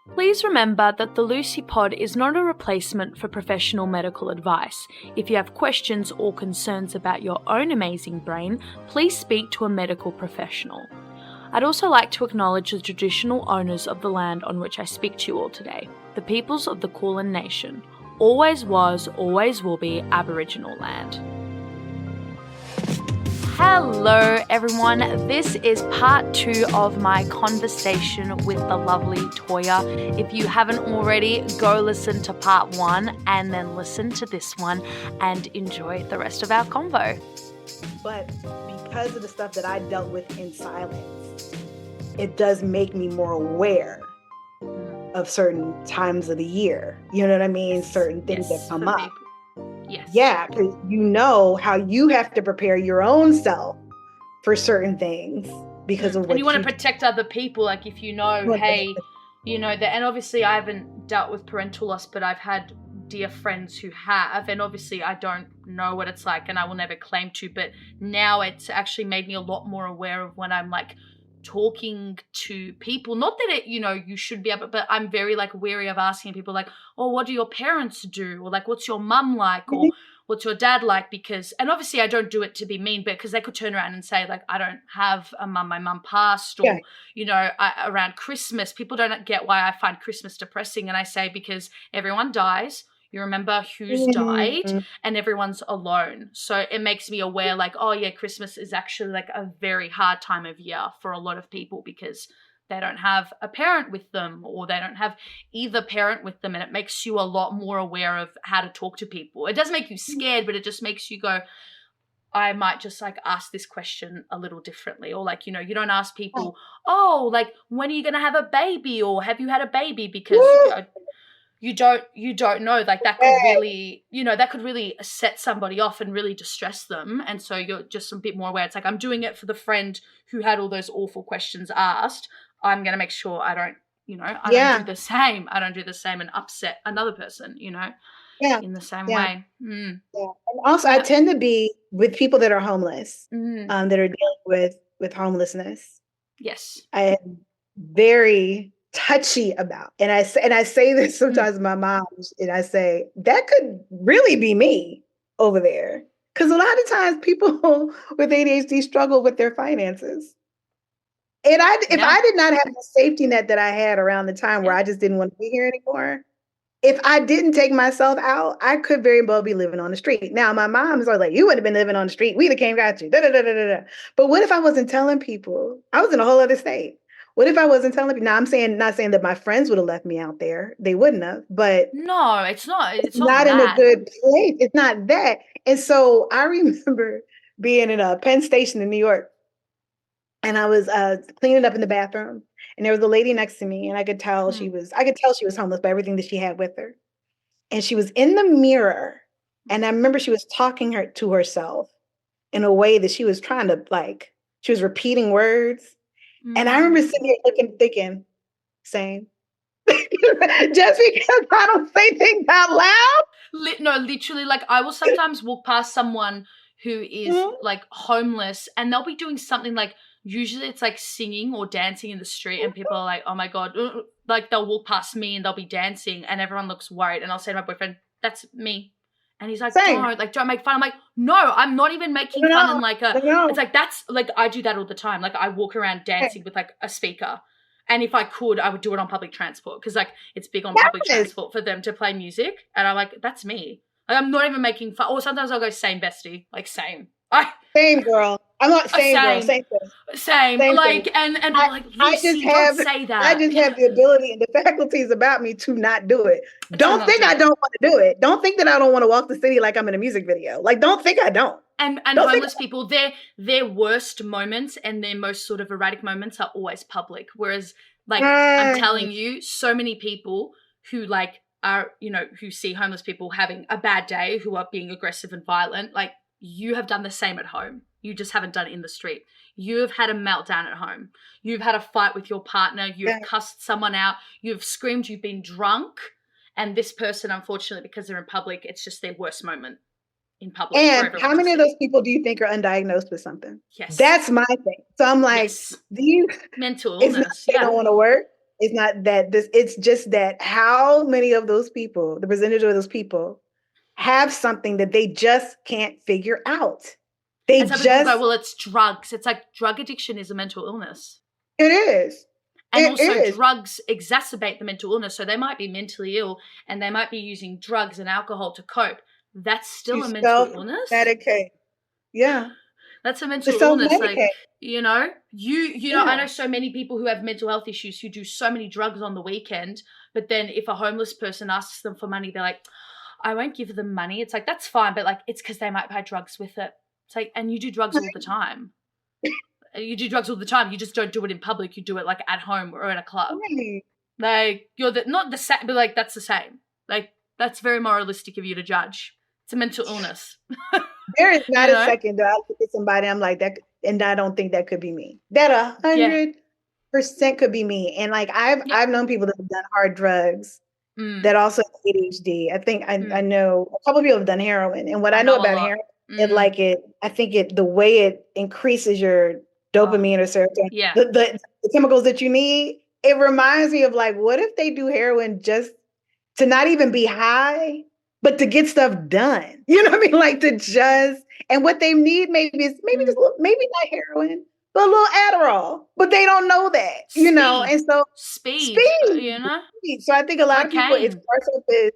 Please remember that the Lucie Pod is not a replacement for professional medical advice. If you have questions or concerns about your own amazing brain, please speak to a medical professional. I'd also like to acknowledge the traditional owners of the land on which I speak to you all today, the peoples of the Kulin Nation. Always was, always will be Aboriginal land. Hello everyone, this is part 2 of my conversation with the lovely Toya. If you haven't already, go listen to part 1 and then listen to this one and enjoy the rest of our convo. But because of the stuff that I dealt with in silence, it does make me more aware of certain times of the year. You know what I mean? Certain things that come up. People. Yes. Yeah, because you know how you have to prepare your own self for certain things because of what and you want to protect other people. Like if you know, hey, you know that. And obviously, I haven't dealt with parental loss, but I've had dear friends who have, and obviously, I don't know what it's like, and I will never claim to. But now it's actually made me a lot more aware of when I'm like talking to people, not that it, you know, you should be able, but I'm very like wary of asking people like, oh, what do your parents do? Or like, what's your mum like? Or what's your dad like? Because, and obviously I don't do it to be mean, but because they could turn around and say like, I don't have a mum, my mum passed, or, you know, around Christmas, people don't get why I find Christmas depressing. And I say, because everyone dies. You remember who's died and everyone's alone. So it makes me aware like, oh yeah, Christmas is actually like a very hard time of year for a lot of people because they don't have a parent with them or they don't have either parent with them. And it makes you a lot more aware of how to talk to people. It doesn't make you scared, but it just makes you go, I might just like ask this question a little differently. Or like, you know, you don't ask people, oh, like when are you going to have a baby? Or have you had a baby? Because you don't know, like that could really, you know, that could really set somebody off and really distress them. And so you're just a bit more aware. It's like, I'm doing it for the friend who had all those awful questions asked. I'm going to make sure I don't, you know, I don't do the same. I don't do the same and upset another person, you know, in the same way. Yeah. And also I tend to be with people that are homeless, that are dealing with homelessness. Yes. I am very touchy about. And I say this sometimes to my mom, and I say, that could really be me over there. Because a lot of times people with ADHD struggle with their finances. And if I did not have the safety net that I had around the time where I just didn't want to be here anymore, if I didn't take myself out, I could very well be living on the street. Now, my mom is always like, you would have been living on the street. We'd have came got you. Da, da, da, da, da. But what if I wasn't telling people? I was in a whole other state. What if I wasn't telling people? Now, I'm not saying that my friends would have left me out there. They wouldn't have, but no, it's not. It's not in a good place. It's not that. And so I remember being in a Penn Station in New York, and I was cleaning up in the bathroom, and there was a lady next to me, and I could tell she was homeless by everything that she had with her. And she was in the mirror, and I remember she was talking to herself in a way that she was trying to she was repeating words. And I remember sitting here thinking, same. Just because I don't say things out loud. No, literally, like I will sometimes walk past someone who is like homeless and they'll be doing something like, usually it's like singing or dancing in the street and people are like, oh my God, like they'll walk past me and they'll be dancing and everyone looks worried. And I'll say to my boyfriend, that's me. And he's like, don't make fun. I'm like, no, I'm not even making fun. And it's like, that's like, I do that all the time. Like I walk around dancing with like a speaker. And if I could, I would do it on public transport. Cause like it's big on public transport for them to play music. And I'm like, that's me. Like, I'm not even making fun. Or sometimes I'll go, same bestie, like same. Same girl. I'm not same girl, same thing. Same. Like, and I'm like, Lucie, don't say that. I just have the ability and the faculties about me to not do it. Don't think I don't want to do it. Don't think that I don't want to walk the city like I'm in a music video. Like, don't think I don't. And homeless people, their worst moments and their most sort of erratic moments are always public. Whereas, like, I'm telling you, so many people who, like, are, you know, who see homeless people having a bad day, who are being aggressive and violent, like, you have done the same at home. You just haven't done it in the street. You have had a meltdown at home. You've had a fight with your partner. You've cussed someone out. You've screamed. You've been drunk. And this person, unfortunately, because they're in public, it's just their worst moment in public. And how many of those people do you think are undiagnosed with something? Yes. Do you mental illness? They don't want to work. It's not that this, it's just that how many of those people, the percentage of those people, have something that they just can't figure out. They And some people go, just, well, it's drugs. It's like drug addiction is a mental illness. it is. And It also is. drugs exacerbate the mental illness. So they might be mentally ill and they might be using drugs and alcohol to cope. That's still You a mental illness. self-medicate. Yeah. That's a To mental illness. Like, self-medicate. you know, I know so many people who have mental health issues who do so many drugs on the weekend, but then if a homeless person asks them for money, they're like, I won't give them money. It's like, that's fine, but like, it's because they might buy drugs with it. It's like, and you do drugs all the time. You do drugs all the time. You just don't do it in public. You do it like at home or at a club. Right. Like, you're not the same, but like, that's the same. Like, that's very moralistic of you to judge. It's a mental illness. There is not You a know? second that I look at somebody, I'm like that, and I don't think that could be me. That 100% could be me. And like I've known people that have done hard drugs that also have ADHD. I think I know a couple of people have done heroin. And what I know about heroin, I think the way it increases your dopamine or serotonin, the chemicals that you need, it reminds me of like, what if they do heroin just to not even be high, but to get stuff done? You know what I mean? Like to just, and what they need maybe is maybe just maybe not heroin, but a little Adderall, but they don't know that, you know? And so speed, you know? So I think a lot of people, it starts with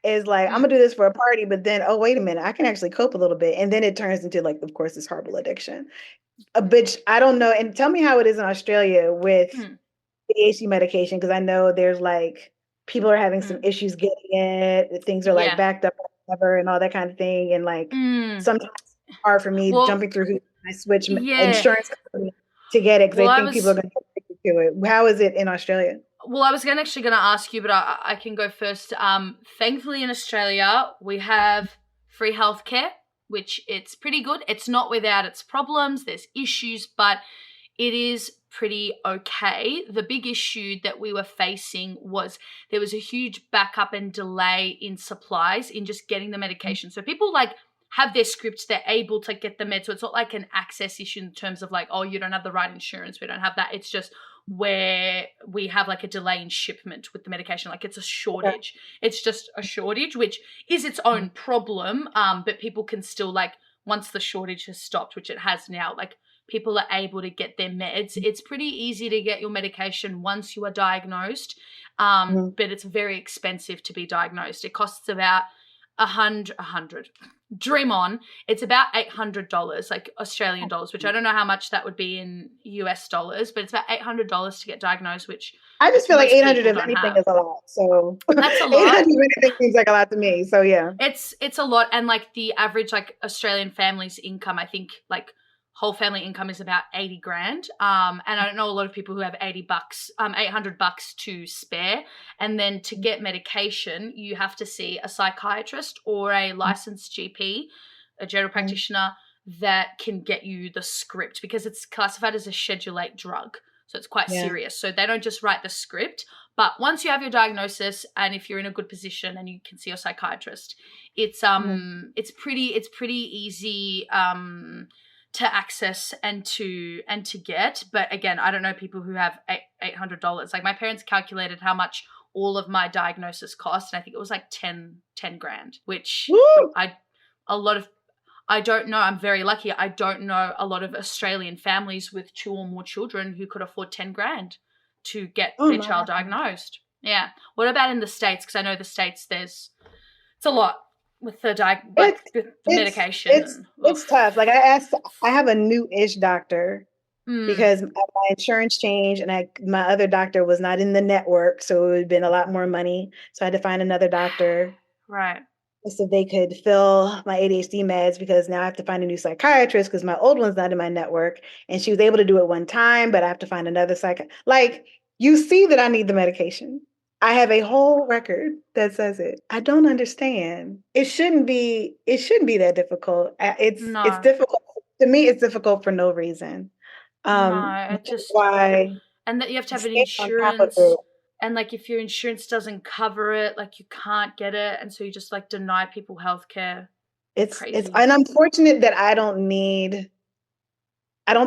is like, I'm gonna do this for a party, but then, oh, wait a minute, I can actually cope a little bit. And then it turns into like, of course, this horrible addiction. A bitch, I don't know. And tell me how it is in Australia with ADHD medication, because I know there's like, people are having some issues getting it, things are like backed up or whatever and all that kind of thing. And like, sometimes it's hard for me jumping through hoops. I switch insurance company to get it because I think people are going to get addicted to it. How is it in Australia? Well, I was actually going to ask you, but I can go first. Thankfully, in Australia, we have free healthcare, which it's pretty good. It's not without its problems. There's issues, but it is pretty okay. The big issue that we were facing was there was a huge backup and delay in supplies in just getting the medication. So people like have their scripts, they're able to get the meds. So it's not like an access issue in terms of like, oh, you don't have the right insurance, we don't have that. It's just where we have like a delay in shipment with the medication. Like it's a shortage. It's just a shortage, which is its own problem. But people can still like, once the shortage has stopped, which it has now, like people are able to get their meds. It's pretty easy to get your medication once you are diagnosed. But it's very expensive to be diagnosed. It costs about $100. Dream on. It's about $800, like Australian dollars, which I don't know how much that would be in US dollars, but it's about $800 to get diagnosed, which I just feel like 800 of anything is a lot. So that's a lot. 800 of anything seems like a lot to me. So yeah, it's a lot. And like the average like Australian family's income, I think like whole family income is about 80 grand. And I don't know a lot of people who have $800 to spare. And then to get medication, you have to see a psychiatrist or a licensed GP, a general practitioner that can get you the script because it's classified as a Schedule 8 drug. So it's quite serious. So they don't just write the script. But once you have your diagnosis and if you're in a good position and you can see your psychiatrist, it's pretty easy to access and to get. But again, I don't know people who have $800. Like my parents calculated how much all of my diagnosis cost, and I think it was like 10 grand, which I don't know. I'm very lucky. I don't know a lot of Australian families with 2 or more children who could afford 10 grand to get their child diagnosed. Yeah. What about in the States? Because I know the States, it's a lot with the medication. It's tough. Like I have a new-ish doctor because my insurance changed and my other doctor was not in the network. So it would have been a lot more money. So I had to find another doctor. Right. So they could fill my ADHD meds because now I have to find a new psychiatrist because my old one's not in my network. And she was able to do it one time, but I have to find another like you see that I need the medication. I have a whole record that says it. I don't understand. It shouldn't be that difficult. It's difficult. To me, it's difficult for no reason. Why? And that you have to have an insurance. And like if your insurance doesn't cover it, like you can't get it. And so you just like deny people healthcare. It's unfortunate that I don't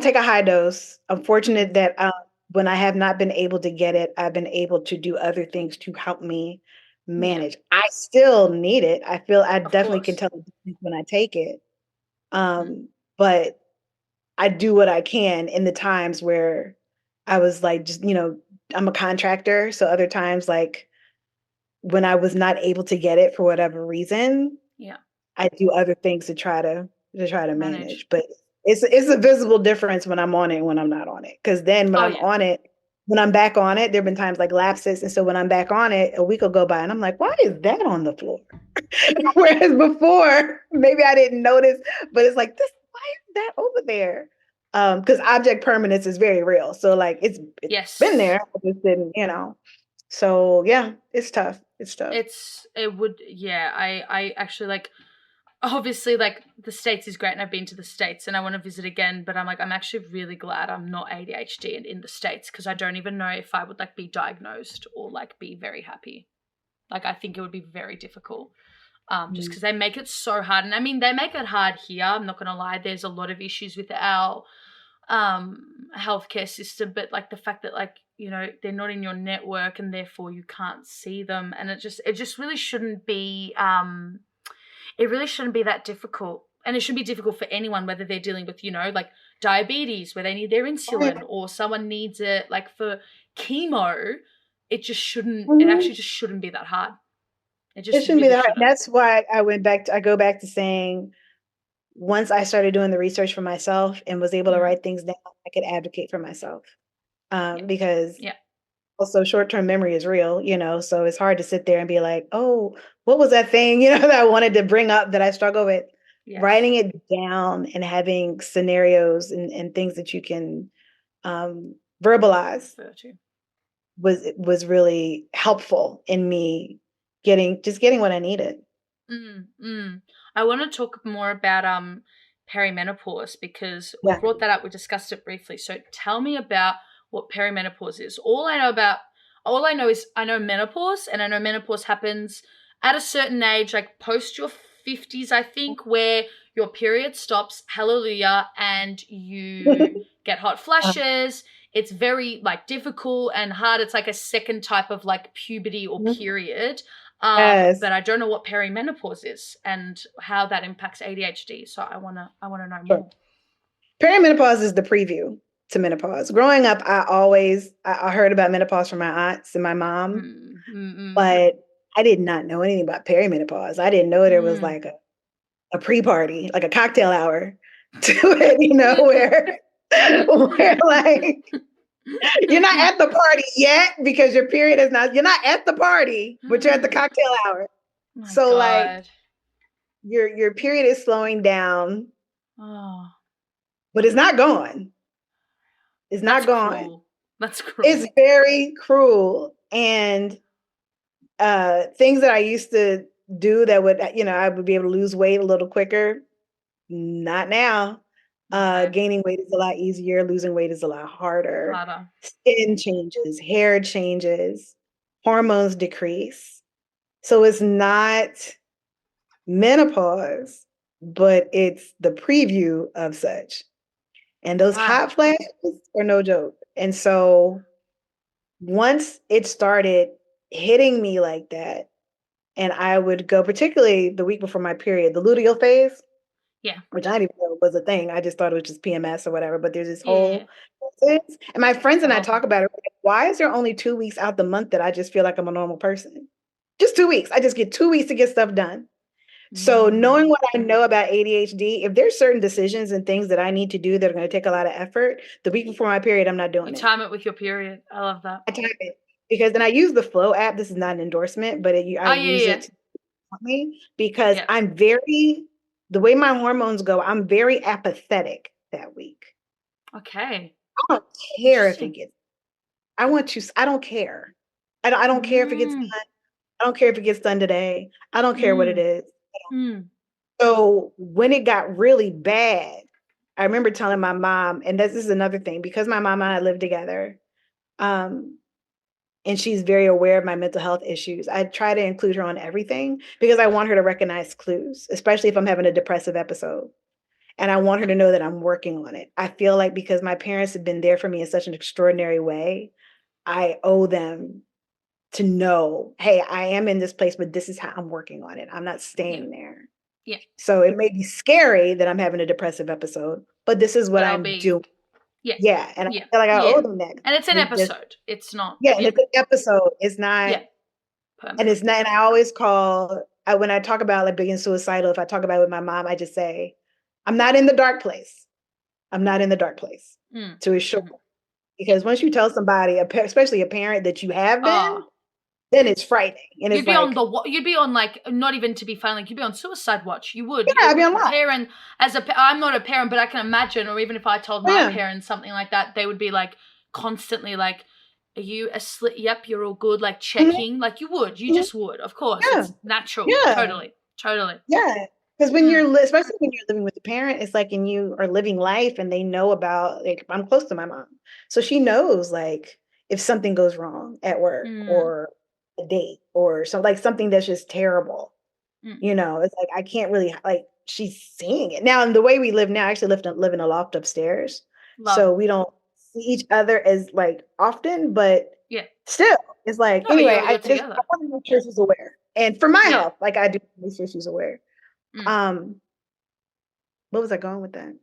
take a high dose. I'm fortunate that when I have not been able to get it, I've been able to do other things to help me manage. I still need it. I feel I Of definitely can course. tell the difference when I take it. Mm. But I do what I can in the times where I was like, just, I'm a contractor. So other times, like when I was not able to get it for whatever reason, Yeah. I do other things to try to Manage. manage. But it's a visible difference when I'm on it and when I'm not on it. Because then when Oh I'm yeah. on it, when I'm back on it, there have been times like lapses. And so when I'm back on it, a week will go by and I'm like, why is that on the floor? Whereas before, maybe I didn't notice, but it's like this, why is that over there? Because object permanence is very real. So like it's been Yes. there, I just didn't, So yeah, it's tough. It's tough. It would, yeah, I actually like, obviously, like, the States is great and I've been to the States and I want to visit again, but I'm like, I'm actually really glad I'm not ADHD in the States, because I don't even know if I would like be diagnosed or like be very happy. Like, I think it would be very difficult. Just Mm. because they make it so hard. And I mean, they make it hard here. I'm not gonna lie. There's a lot of issues with our healthcare system, but like the fact that, like, they're not in your network and therefore you can't see them, and it just really shouldn't be it really shouldn't be that difficult. And it shouldn't be difficult for anyone, whether they're dealing with, like diabetes, where they need their Oh, yeah. insulin, or someone needs it like for chemo. It Mhm. actually just shouldn't be that hard. It It just shouldn't be really that hard. shouldn't. That's why I go back to saying once I started doing the research for myself and was able to Mm, write things down, I could advocate for myself. yeah. Because Yeah. also short-term memory is real, so it's hard to sit there and be like, oh, what was that thing, that I wanted to bring up that I struggle with. Yes. Writing it down and having scenarios and things that you can verbalize Refer to. was really helpful in me getting what I needed. Mm, mm. I want to talk more about perimenopause, because we Yeah. brought that up. We discussed it briefly. So tell me about what perimenopause is. All I know is I know menopause, and I know menopause happens at a certain age, like post your 50s, I think, where your period stops, hallelujah, and you get hot flashes. It's very like difficult and hard. It's like a second type of like puberty or period. Yes. But I don't know what perimenopause is and how that impacts ADHD. So I wanna know Sure. more. Perimenopause is the preview to menopause. Growing up, I heard about menopause from my aunts and my mom, Mm, mm, mm, but I did not know anything about perimenopause. I didn't know there was mm. like a pre-party, like a cocktail hour to it, where like you're not at the party yet because your period is not, you're not at the party, but you're at the Oh cocktail hour. my So like god. your period is slowing down, Oh, but it's not gone. It's that's not gone. cruel. That's It's cruel. very cruel. And things that I used to do that would, I would be able to lose weight a little quicker. Not now. Okay. Gaining weight is a lot easier. Losing weight is a lot harder. Harder. Skin changes, hair changes, hormones decrease. So it's not menopause, but it's the preview of such. And those Wow. hot flashes are no joke. And so once it started hitting me like that, and I would go, particularly the week before my period, the luteal phase, Yeah. which I didn't even know was a thing. I just thought it was just PMS or whatever. But there's this Yeah. whole process. And my friends It's a and I whole talk thing. about it. Like, why is there only 2 weeks out the month that I just feel like I'm a normal person? Just 2 weeks. I just get 2 weeks to get stuff done. So knowing Mm. what I know about ADHD, if there's certain decisions and things that I need to do that are going to take a lot of effort, the week before my period, I'm not You doing it. time it with your period. I love that. I type it because then I use the Flow app. This is not an endorsement, but I Oh yeah, use yeah, it to help me because yeah. the way my hormones go, I'm very apathetic that week. Okay. I don't care if it Interesting. gets, I don't care. I don't care if it gets Mm. done. I don't care if it gets done today. I don't care what it Mm. is. Mm. So when it got really bad, I remember telling my mom, and this is another thing, because my mom and I live together, um, and she's very aware of my mental health issues. I try to include her on everything because I want her to recognize clues, especially if I'm having a depressive episode. And I want her to know that I'm working on it. I feel like because my parents have been there for me in such an extraordinary way, I owe them to know, hey, I am in this place, but this is how I'm working on it. I'm not staying there. Yeah. So it may be scary that I'm having a depressive episode, but this is what I'm doing. Yeah. Yeah. And I feel like I owe them that. And it's an episode. It's not. Yeah. And it's an episode. It's not. Yeah. And it's not. And I always when I talk about like being suicidal, if I talk about it with my mom, I just say, I'm not in the dark place. I'm not in the dark place, to assure. Because once you tell somebody, especially a parent, that you have been, then it's frightening. And you'd be on like, not even to be funny, like you'd be on suicide watch. You would. Yeah, I'd be on watch. Parent, I'm not a parent, but I can imagine, or even if I told my parents something like that, they would be like constantly like, are you asleep? Yep, you're all good. Like checking, like you would. You just would, of course. Yeah. It's natural. Yeah. Totally. Yeah. Because when especially when you're living with a parent, it's like, and you are living life and they know about, like, I'm close to my mom. So she knows, like, if something goes wrong at work or a date or something that's just terrible, you know, it's like, I can't really, like, she's seeing it. Now, in the way we live now, I actually live in a loft upstairs. So we don't see each other as, like, often, but still, it's like, anyway, I want to make sure she's aware. And for my health, like, I do make sure she's aware. What was I going with that?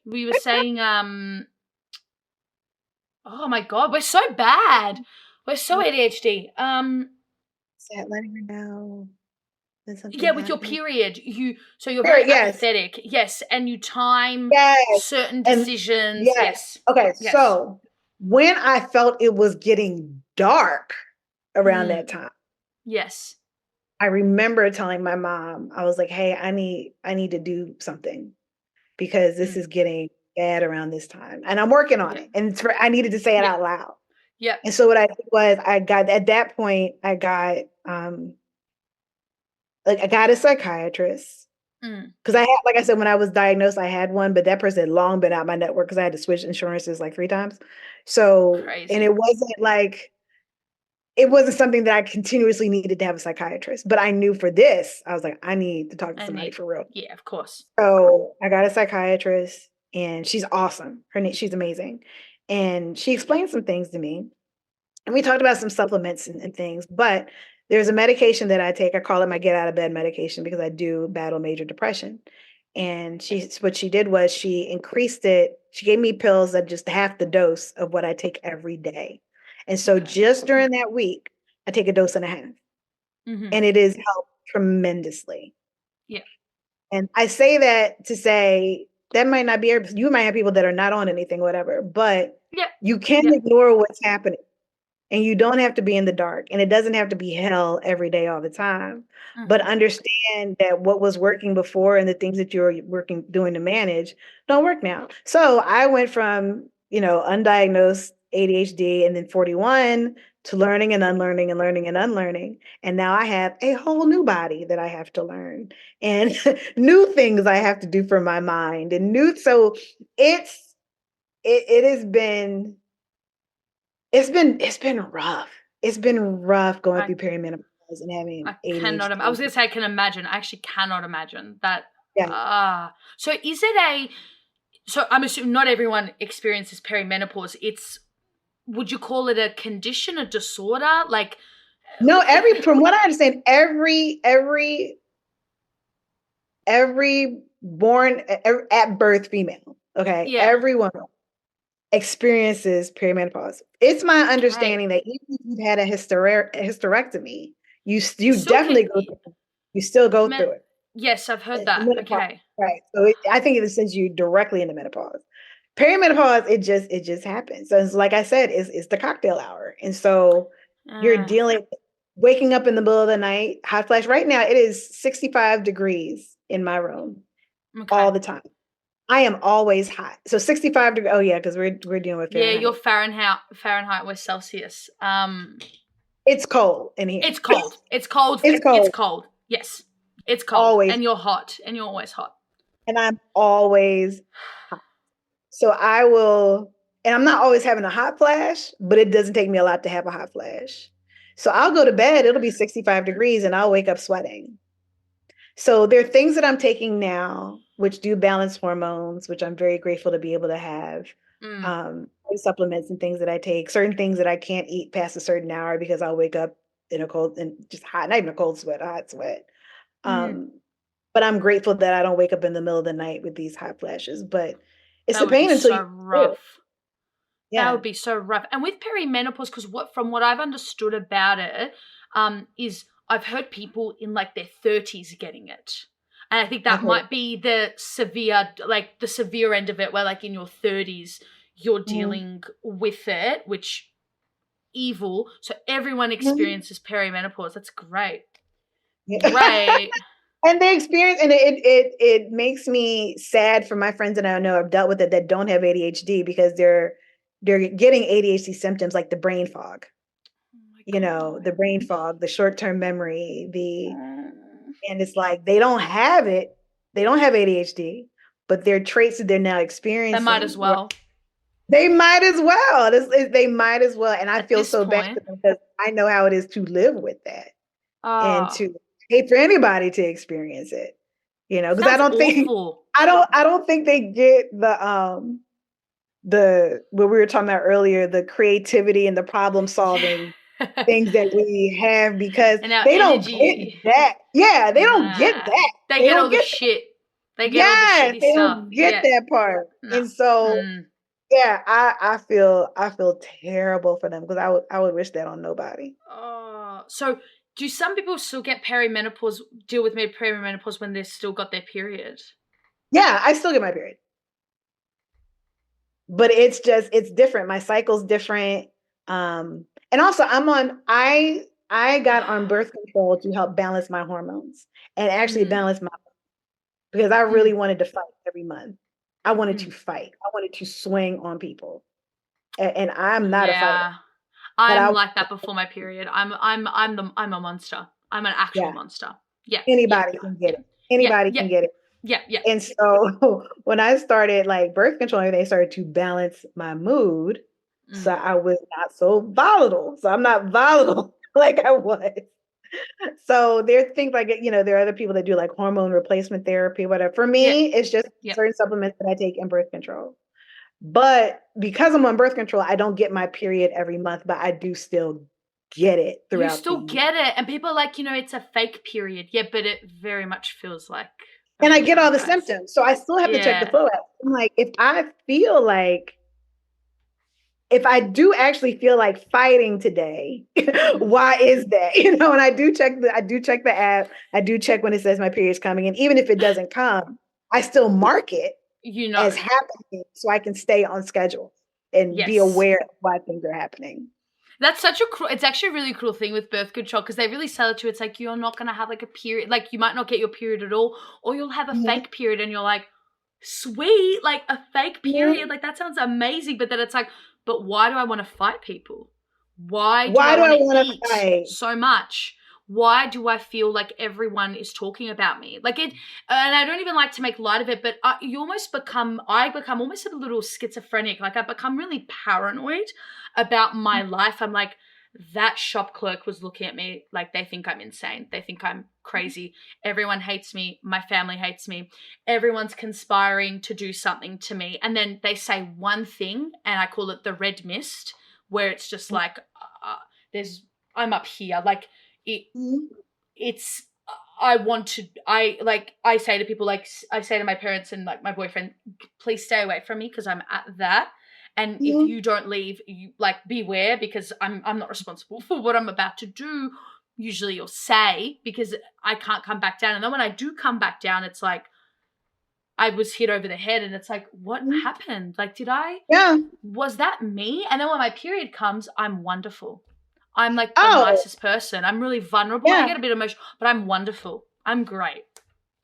We were saying, oh my God, we're so bad. We're so ADHD. Letting her know. With your period, you're very apathetic. Yes, and you time certain decisions. Yes. Okay, so when I felt it was getting dark around that time. Yes. I remember telling my mom, I was like, hey, I need to do something because this is getting bad around this time. And I'm working on it. And I needed to say it out loud. Yeah. And so what I did was at that point, I got a psychiatrist. Because I had, like I said, when I was diagnosed, I had one, but that person had long been out my network because I had to switch insurances like 3 times. So, crazy. And it wasn't something that I continuously needed to have a psychiatrist, but I knew for this, I was like, I need to talk to somebody for real. Yeah, of course. So I got a psychiatrist and she's awesome. She's amazing. And she explained some things to me and we talked about some supplements and things, but there's a medication that I take. I call it my get out of bed medication because I do battle major depression. And what she did was she increased it. She gave me pills that just half the dose of what I take every day. And so just during that week, I take a dose and a half. And it has helped tremendously. Yeah. And I say that to say that might not be, you might have people that are not on anything, whatever, but you can't ignore what's happening. And you don't have to be in the dark. And it doesn't have to be hell every day, all the time. But understand that what was working before and the things that you're doing to manage don't work now. So I went from, undiagnosed ADHD and then 41 to learning and unlearning and learning and unlearning. And now I have a whole new body that I have to learn and new things I have to do for my mind and so it has been, it's been rough. It's been rough going through perimenopause and having ADHD. I was going to say I can imagine. I actually cannot imagine that. Yeah. So is it so I'm assuming not everyone experiences perimenopause. Would you call it a condition, a disorder? Like, no, from what I understand, every born at birth female, everyone experiences perimenopause. It's my understanding that even if you've had a hysterectomy, you definitely go through it. You still go through it. Yes, I've heard that. Okay. Right. So I think it sends you directly into menopause. Perimenopause, it just happens. So it's, like I said, it's the cocktail hour. And so you're waking up in the middle of the night, hot flash. Right now, it is 65 degrees in my room all the time. I am always hot. So 65 degrees. Oh yeah, because we're dealing with Fahrenheit. Yeah, you're Fahrenheit, we're Celsius. It's cold in here. It's cold. It's cold. It's cold. Yes. It's cold. Always. And you're hot. And you're always hot. And I'm always hot. So and I'm not always having a hot flash, but it doesn't take me a lot to have a hot flash. So I'll go to bed, it'll be 65 degrees and I'll wake up sweating. So there are things that I'm taking now, which do balance hormones, which I'm very grateful to be able to have. Supplements and things that I take, certain things that I can't eat past a certain hour because I'll wake up in a cold and just hot, not even a cold sweat, a hot sweat. But I'm grateful that I don't wake up in the middle of the night with these hot flashes. But it's That the would be pain until so you rough. Yeah. That would be so rough. And with perimenopause, because from what I've understood about it, is I've heard people in like their 30s getting it. And I think that might be the severe end of it, where like in your 30s, you're dealing with it, which evil. So everyone experiences perimenopause. That's great. Yeah. Great. And they experience, and it makes me sad for my friends that I know have dealt with it that don't have ADHD, because they're getting ADHD symptoms like the brain fog. The brain fog, the short-term memory, and it's like they don't have it. They don't have ADHD, but their traits that they're now experiencing. They might as well. They might as well. They might as well. And I feel so bad because I know how it is to live with that and to hate for anybody to experience it. Because I don't think they get the what we were talking about earlier, the creativity and the problem solving things that we have, because they don't get that. Yeah, they don't get that. They get all the shit. They get all the shitty they stuff. Don't get that part. No. And so yeah, I feel terrible for them, because I would wish that on nobody. So do some people still get deal with perimenopause when they've still got their period? Yeah, I still get my period. But it's different. My cycle's different. And also I got on birth control to help balance my hormones and actually balance my, because I really wanted to fight every month. I wanted to fight. I wanted to swing on people. And I'm not a fighter. I'm like that before my period. I'm a monster. I'm an actual monster. Yeah. Anybody can get it. Anybody can get it. Yeah. And so when I started like birth control, they started to balance my mood. So I was not so volatile. So I'm not volatile like I was. So there are things like, there are other people that do like hormone replacement therapy, whatever. For me, it's just certain supplements that I take in birth control. But because I'm on birth control, I don't get my period every month, but I do still get it throughout. You still get it. And people are like, it's a fake period. Yeah, but it very much feels like. And I get all the symptoms. So I still have to check the flow out. I'm like, if I do actually feel like fighting today, why is that? And I do check the app. I do check when it says my period's coming. And even if it doesn't come, I still mark it as happening, so I can stay on schedule and be aware of why things are happening. That's it's actually a really cool thing with birth control, because they really sell it to you. It's like, you're not going to have like a period, like you might not get your period at all, or you'll have a fake period, and you're like, sweet, like a fake period, like that sounds amazing. But then it's like, but why do I want to fight people? Why do I want to fight so much? Why do I feel like everyone is talking about me? Like it, and I don't even like to make light of it, but I become almost a little schizophrenic. Like I become really paranoid about my life. I'm like, that shop clerk was looking at me like they think I'm insane. They think I'm crazy. Everyone hates me. My family hates me. Everyone's conspiring to do something to me. And then they say one thing, and I call it the red mist, where it's just like, I'm up here. Like it's, I say to people, like I say to my parents and like my boyfriend, please stay away from me, because I'm at that. And if you don't leave, you like beware, because I'm not responsible for what I'm about to do, usually you'll say, because I can't come back down. And then when I do come back down, it's like I was hit over the head, and it's like, what happened? Like, was that me? And then when my period comes, I'm wonderful. I'm like the nicest person. I'm really vulnerable. I get a bit emotional, but I'm wonderful. I'm great.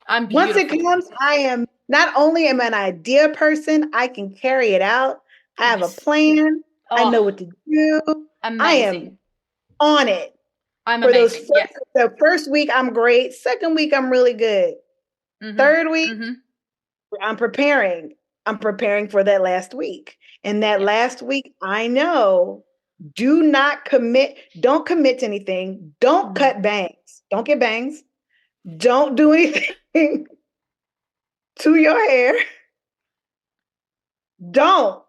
I'm beautiful. Once it comes, I am not only am an idea person, I can carry it out. I have a plan. I know what to do. Amazing. I am on it. I'm amazing. The first week, I'm great. Second week, I'm really good. Third week, I'm preparing. I'm preparing for that last week. And that last week, I know, don't commit to anything. Don't cut bangs. Don't get bangs. Don't do anything to your hair. Don't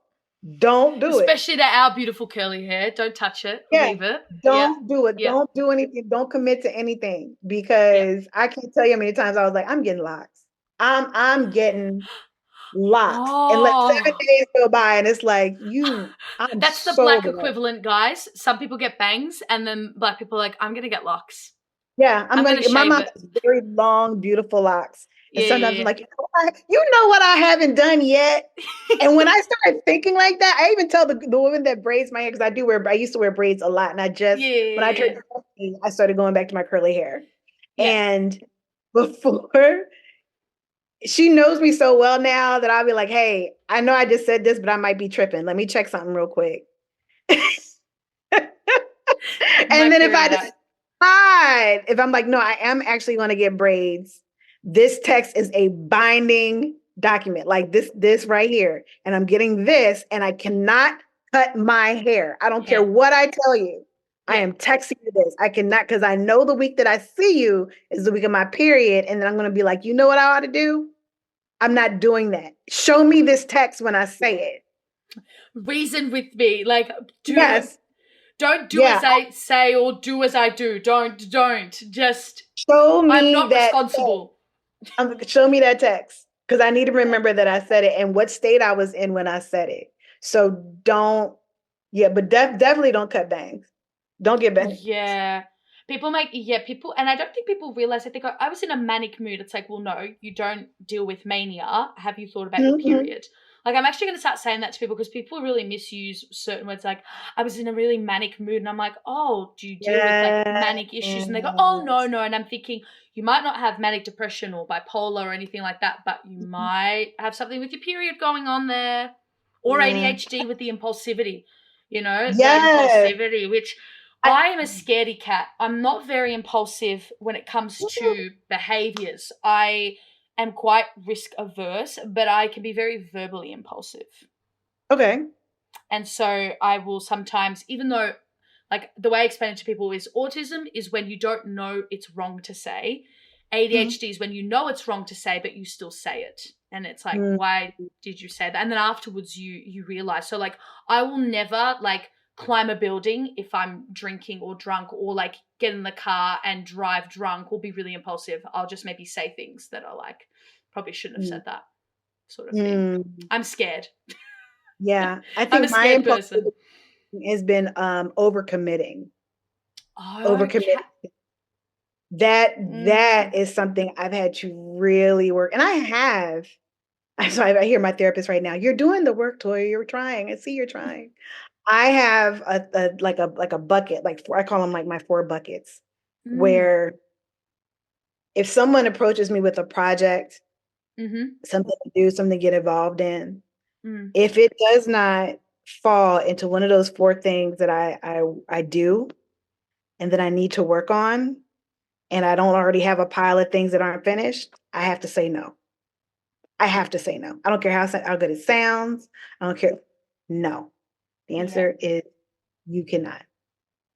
do it. Especially to our beautiful curly hair. Don't touch it. Yeah. Leave it. Don't do it. Yeah. Don't do anything. Don't commit to anything because I can't tell you how many times I was like, I'm getting locks. I'm getting locks. And let 7 days go by and it's like, I'm That's the so black glad. equivalent, guys. Some people get bangs and then black people are like, I'm going to get locks. Yeah, I'm gonna my mom it. has very long, beautiful locks. And sometimes Yeah. I'm like, you know what I haven't done yet? And when I started thinking like that, I even tell the woman that braids my hair, because I used to wear braids a lot. And when I turned 20, I started going back to my curly hair. Yeah. And before, she knows me so well now that I'll be like, hey, I know I just said this, but I might be tripping. Let me check something real quick. And then if I'm like, no, I am actually going to get braids, this text is a binding document, like this right here. And I'm getting this, and I cannot cut my hair. I don't care what I tell you. I am texting you this. I cannot, because I know the week that I see you is the week of my period. And then I'm going to be like, you know what I ought to do? I'm not doing that. Show me this text when I say it. Reason with me. Like, don't do as I say or do as I do. Don't. Just show me. I'm not responsible. Show me that text, because I need to remember that I said it and what state I was in when I said it. So but definitely don't cut bangs. Don't get bangs. Yeah. People, and I don't think people realize that they go, I was in a manic mood. It's like, well, no, you don't deal with mania. Have you thought about your period? Like, I'm actually going to start saying that to people, because people really misuse certain words. Like, I was in a really manic mood. And I'm like, oh, do you deal with like manic issues? And they go, oh, no. And I'm thinking, you might not have manic depression or bipolar or anything like that, but you might have something with your period going on there, or ADHD with the impulsivity, the impulsivity, which I am a scaredy cat. I'm not very impulsive when it comes to behaviors. I am quite risk averse, but I can be very verbally impulsive. Okay. And so I will sometimes, even though, like, the way I explain it to people is autism is when you don't know it's wrong to say. ADHD is when you know it's wrong to say, but you still say it. And it's like, why did you say that? And then afterwards you realize. So, like, I will never, like, climb a building if I'm drinking or drunk, or like get in the car and drive drunk, or be really impulsive. I'll just maybe say things that are like, probably shouldn't have said that, sort of thing. I'm scared. Yeah. I think I'm a scared person. Has been overcommitting. Overcommitting. That is something I've had to really work. And I hear my therapist right now. You're doing the work, Toya. You're trying. I see you're trying. I have a bucket, like I call them like my 4 buckets, where if someone approaches me with a project, something to do, something to get involved in, if it does not fall into one of those 4 things that I do and that I need to work on, and I don't already have a pile of things that aren't finished, I have to say no. I have to say no. I don't care how good it sounds. I don't care. No. The answer is you cannot.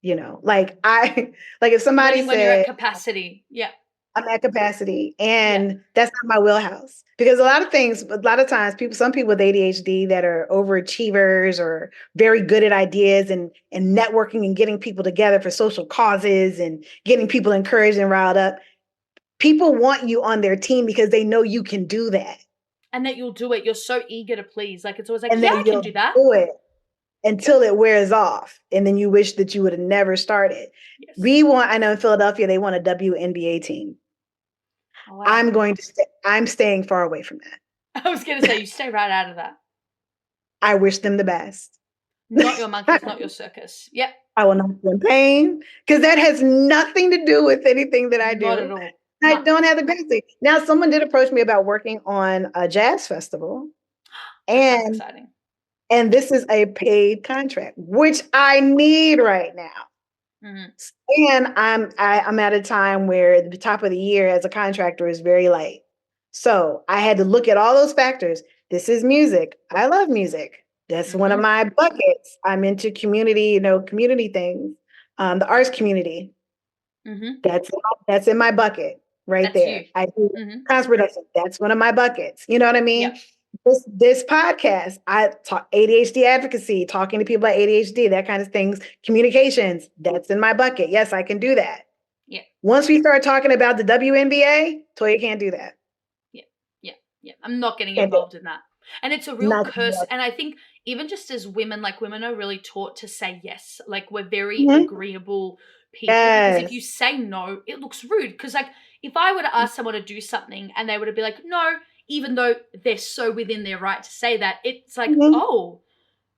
Like if somebody said, when you're at capacity. Yeah. I'm at capacity, and that's not my wheelhouse, because a lot of times some people with ADHD that are overachievers or very good at ideas and networking and getting people together for social causes and getting people encouraged and riled up. People want you on their team because they know you can do that. And that you'll do it. You're so eager to please. Like, it's always like, I can do that. Do it until it wears off. And then you wish that you would have never started. Yes. I know in Philadelphia, they want a WNBA team. Oh, wow. I'm staying far away from that. I was going to say, you stay right out of that. I wish them the best. Not your monkeys, not your circus. Yep. I will not be in pain, because that has nothing to do with anything that I do. Not at all. I don't have the capacity. Now, someone did approach me about working on a jazz festival. That's exciting. And this is a paid contract, which I need right now. And I'm at a time where the top of the year as a contractor is very light. So I had to look at all those factors. This is music. I love music. That's one of my buckets. I'm into community, community things, the arts community. That's in my bucket. right That's there. you. I do Mm-hmm. content production. That's one of my buckets. You know what I mean? Yep. This podcast, I talk ADHD advocacy, talking to people about ADHD, that kind of things, communications, that's in my bucket. Yes, I can do that. Yeah. Once we start talking about the WNBA, Toya can't do that. Yeah. I'm not getting involved in that. And it's a real curse. And I think even just as women, like women are really taught to say yes. Like we're very agreeable people. Because if you say no, it looks rude. Because like if I were to ask someone to do something and they were to be like, no, even though they're so within their right to say that, it's like, oh,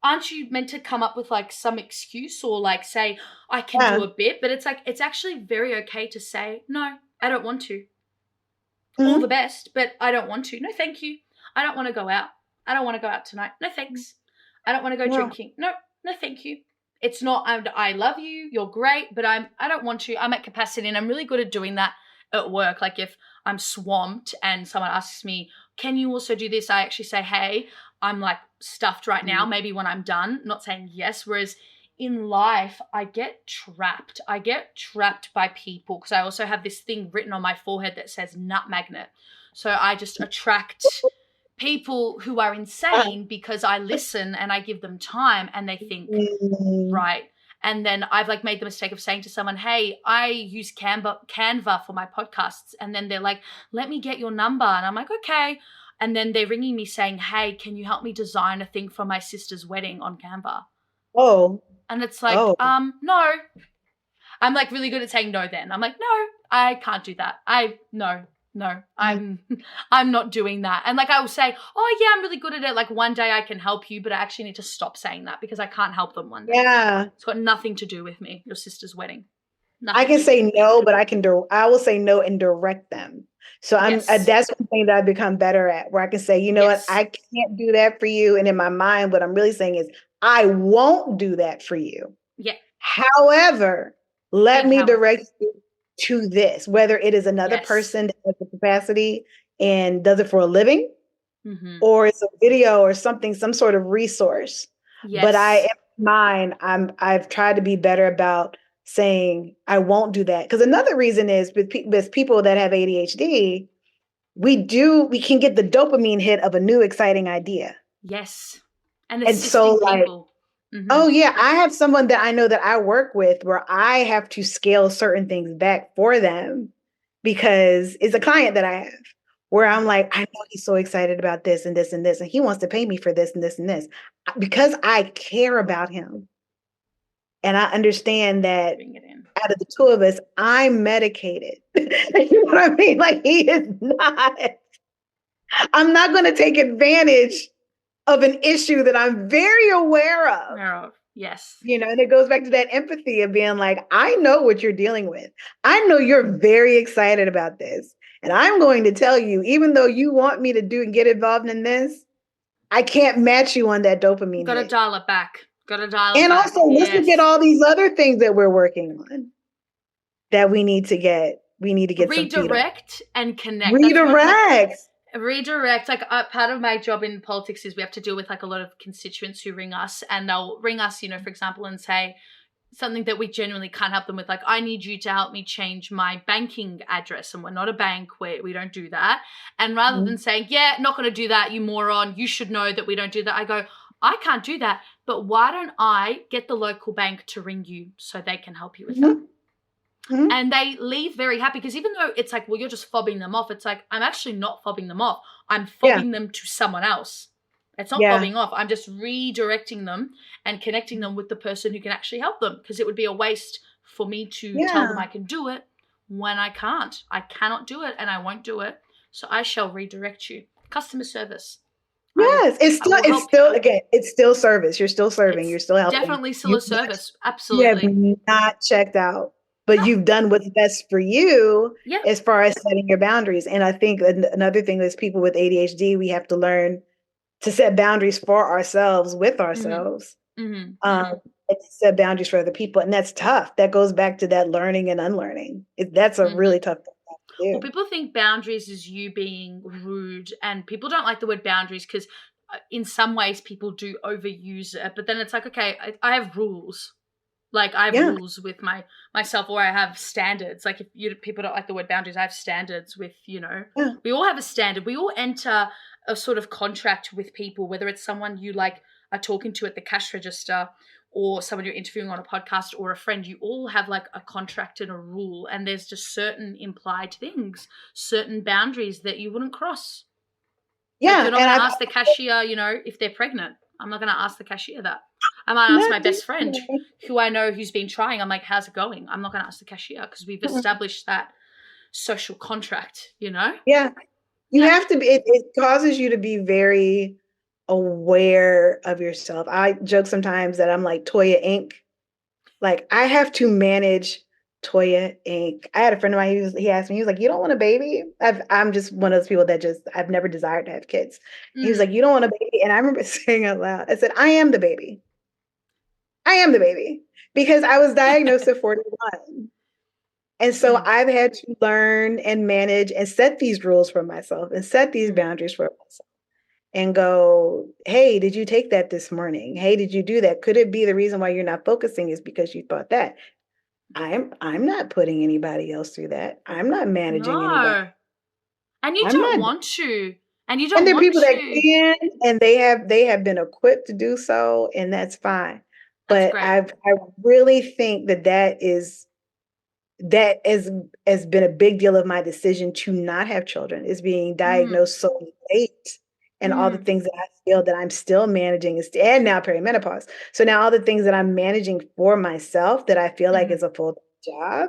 aren't you meant to come up with like some excuse or like say, I can do a bit? But it's like, it's actually very okay to say, no, I don't want to. All the best, but I don't want to. No, thank you. I don't want to go out. I don't want to go out tonight. No, thanks. I don't want to go drinking. No, thank you. It's not, I love you. You're great, but I don't want to. I'm at capacity and I'm really good at doing that at work. Like if I'm swamped and someone asks me, can you also do this? I actually say, hey, I'm like stuffed right now. Maybe when I'm done, not saying yes. Whereas in life, I get trapped. I get trapped by people because I also have this thing written on my forehead that says nut magnet. So I just attract people who are insane because I listen and I give them time and they think, right. And then I've like made the mistake of saying to someone, hey, I use Canva for my podcasts. And then they're like, let me get your number. And I'm like, okay. And then they're ringing me saying, hey, can you help me design a thing for my sister's wedding on Canva? Oh. And it's like, no. I'm like really good at saying no then. I'm like, no, I can't do that. No, I'm not doing that. And like I will say, oh yeah, I'm really good at it. Like one day I can help you, but I actually need to stop saying that because I can't help them one day. Yeah. It's got nothing to do with me, your sister's wedding. Nothing. I can say no, but I will say no and direct them. So that's one thing that I've become better at, where I can say, you know what, I can't do that for you. And in my mind, what I'm really saying is, I won't do that for you. Yeah. However, let me direct you to this, whether it is another person that has the capacity and does it for a living, or it's a video or something, some sort of resource. Yes. But I've tried to be better about saying, I won't do that. Because another reason is with people that have ADHD, we can get the dopamine hit of a new exciting idea. Yes. And assisting people. Oh yeah, I have someone that I know that I work with where I have to scale certain things back for them because it's a client that I have where I'm like, I know he's so excited about this and this and this, and he wants to pay me for this and this and this because I care about him. And I understand that out of the two of us, I'm medicated. You know what I mean? Like he is not. I'm not going to take advantage of an issue that I'm very aware of. Yes. You know, and it goes back to that empathy of being like, I know what you're dealing with. I know you're very excited about this. And I'm going to tell you, even though you want me to do and get involved in this, I can't match you on that dopamine. Got to dial it back. And also, let's look at all these other things that we're working on that we need to get. We need to get redirect and connect. Redirect. Like part of my job in politics is we have to deal with like a lot of constituents who ring us, and they'll ring us, you know, for example, and say something that we genuinely can't help them with. Like, I need you to help me change my banking address, and we're not a bank. We don't do that. And rather than saying, yeah, not going to do that, you moron, you should know that we don't do that, I go, I can't do that, but why don't I get the local bank to ring you so they can help you with that? And they leave very happy because even though it's like, well, you're just fobbing them off, it's like, I'm actually not fobbing them off. I'm fobbing them to someone else. It's not fobbing off. I'm just redirecting them and connecting them with the person who can actually help them, because it would be a waste for me to tell them I can do it when I can't. I cannot do it and I won't do it. So I shall redirect you. Customer service. Yes, it's still service. You're still serving. You're still helping. Definitely still a service. Absolutely. You have not checked out. But you've done what's best for you as far as setting your boundaries. And I think another thing is people with ADHD, we have to learn to set boundaries for ourselves, with ourselves, and set boundaries for other people. And that's tough. That goes back to that learning and unlearning. That's a really tough thing to do. Well, people think boundaries is you being rude, and people don't like the word boundaries because in some ways people do overuse it. But then it's like, okay, I have rules. Like I have Yeah. rules with myself, or I have standards. Like if people don't like the word boundaries, I have standards with, Yeah. we all have a standard. We all enter a sort of contract with people, whether it's someone you like are talking to at the cash register or someone you're interviewing on a podcast or a friend. You all have like a contract and a rule, and there's just certain implied things, certain boundaries that you wouldn't cross. Like Yeah. you're not And going to I've ask the cashier, if they're pregnant. I'm not going to ask the cashier that. I might ask my not best friend who I know who's been trying. I'm like, how's it going? I'm not going to ask the cashier because we've established that social contract, Yeah. You have to be, it causes you to be very aware of yourself. I joke sometimes that I'm like Toya Inc. Like I have to manage Toya Inc. I had a friend of mine, he asked me, he was like, you don't want a baby? I'm just one of those people that I've never desired to have kids. He was like, you don't want a baby? And I remember saying out loud, I said, I am the baby. I am the baby because I was diagnosed at 41. And so I've had to learn and manage and set these rules for myself and set these boundaries for myself and go, hey, did you take that this morning? Hey, did you do that? Could it be the reason why you're not focusing is because you thought that? I'm not putting anybody else through that. I'm not managing anybody. And you don't want to. And you don't and there are want people that to. can, and they have been equipped to do so, and that's fine. That's But great. I really think that has been a big deal of my decision to not have children, is being diagnosed so late, and all the things that I feel that I'm still managing and now perimenopause. So now all the things that I'm managing for myself that I feel like is a full job.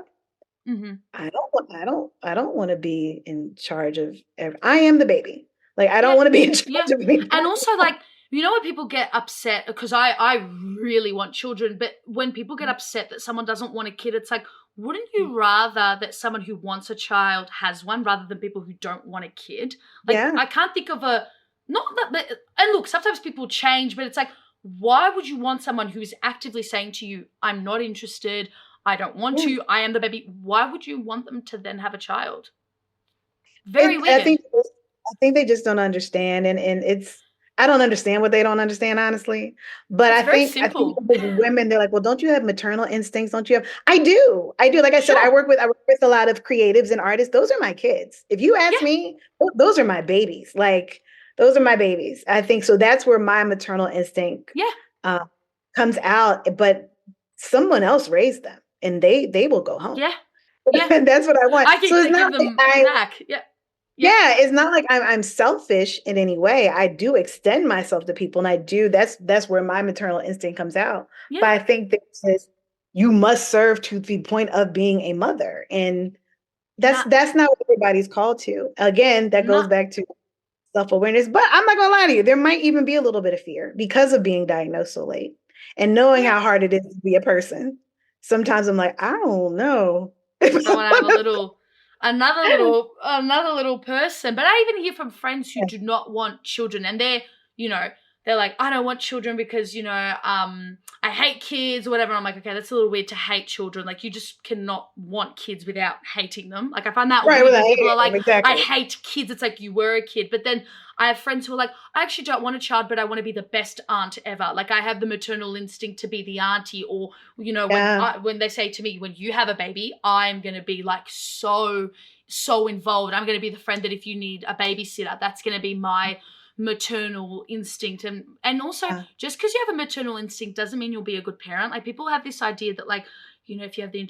I don't want to be in charge of I am the baby. Like I don't want to be in charge of anybody. And also like, when people get upset, because I really want children, but when people get upset that someone doesn't want a kid, it's like, wouldn't you rather that someone who wants a child has one rather than people who don't want a kid? Like, I can't think of and look, sometimes people change, but it's like, why would you want someone who is actively saying to you, I'm not interested, I don't want to, I am the baby? Why would you want them to then have a child? Very weird. I think they just don't understand, and I don't understand what they don't understand, honestly. But I think with women, they're like, well, don't you have maternal instincts? Don't you have? I do. Like I said, I work with a lot of creatives and artists. Those are my kids. If you ask me, those are my babies. Like those are my babies. I think so. That's where my maternal instinct comes out. But someone else raised them, and they will go home. And that's what I want. I can give them back. Yeah, it's not like I'm selfish in any way. I do extend myself to people, and I do. That's where my maternal instinct comes out. But I think that says you must serve to the point of being a mother, and that's not what everybody's called to. Again, that goes back to self-awareness. But I'm not gonna lie to you, there might even be a little bit of fear because of being diagnosed so late and knowing how hard it is to be a person. Sometimes I'm like, I don't know. I want to have another little person. But I even hear from friends who do not want children, and they're like, I don't want children because, I hate kids or whatever. And I'm like, okay, that's a little weird to hate children. Like, you just cannot want kids without hating them. Like, I find that weird when people are like, I hate kids. It's like you were a kid. But then I have friends who are like, I actually don't want a child, but I want to be the best aunt ever. Like, I have the maternal instinct to be the auntie, or, when they say to me, when you have a baby, I'm going to be like so involved. I'm going to be the friend that if you need a babysitter, that's going to be my maternal instinct. And also just because you have a maternal instinct doesn't mean you'll be a good parent. Like, people have this idea that, like, if you have the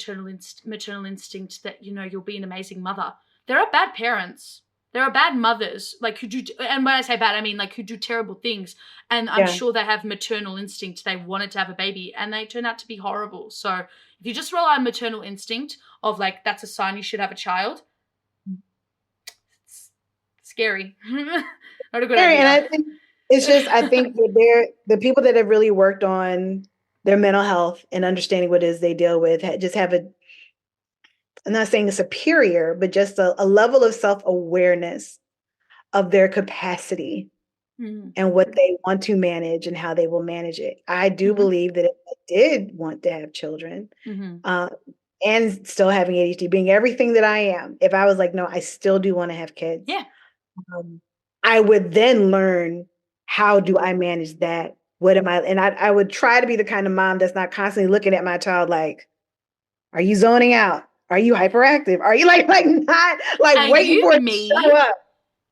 maternal instinct that, you'll be an amazing mother. There are bad parents. There are bad mothers, like, who do, and when I say bad, I mean like who do terrible things. And I'm sure they have maternal instinct. They wanted to have a baby and they turn out to be horrible. So if you just rely on maternal instinct of like, that's a sign you should have a child, it's scary. Not a good idea. And I think that the people that have really worked on their mental health and understanding what it is they deal with just have I'm not saying a superior, but just a level of self-awareness of their capacity and what they want to manage and how they will manage it. I do believe that if I did want to have children and still having ADHD, being everything that I am, if I was like, no, I still do want to have kids. I would then learn, how do I manage that what am I? And I would try to be the kind of mom that's not constantly looking at my child like, are you zoning out? Are you hyperactive? Are you like not like Are waiting you for it to me? show up?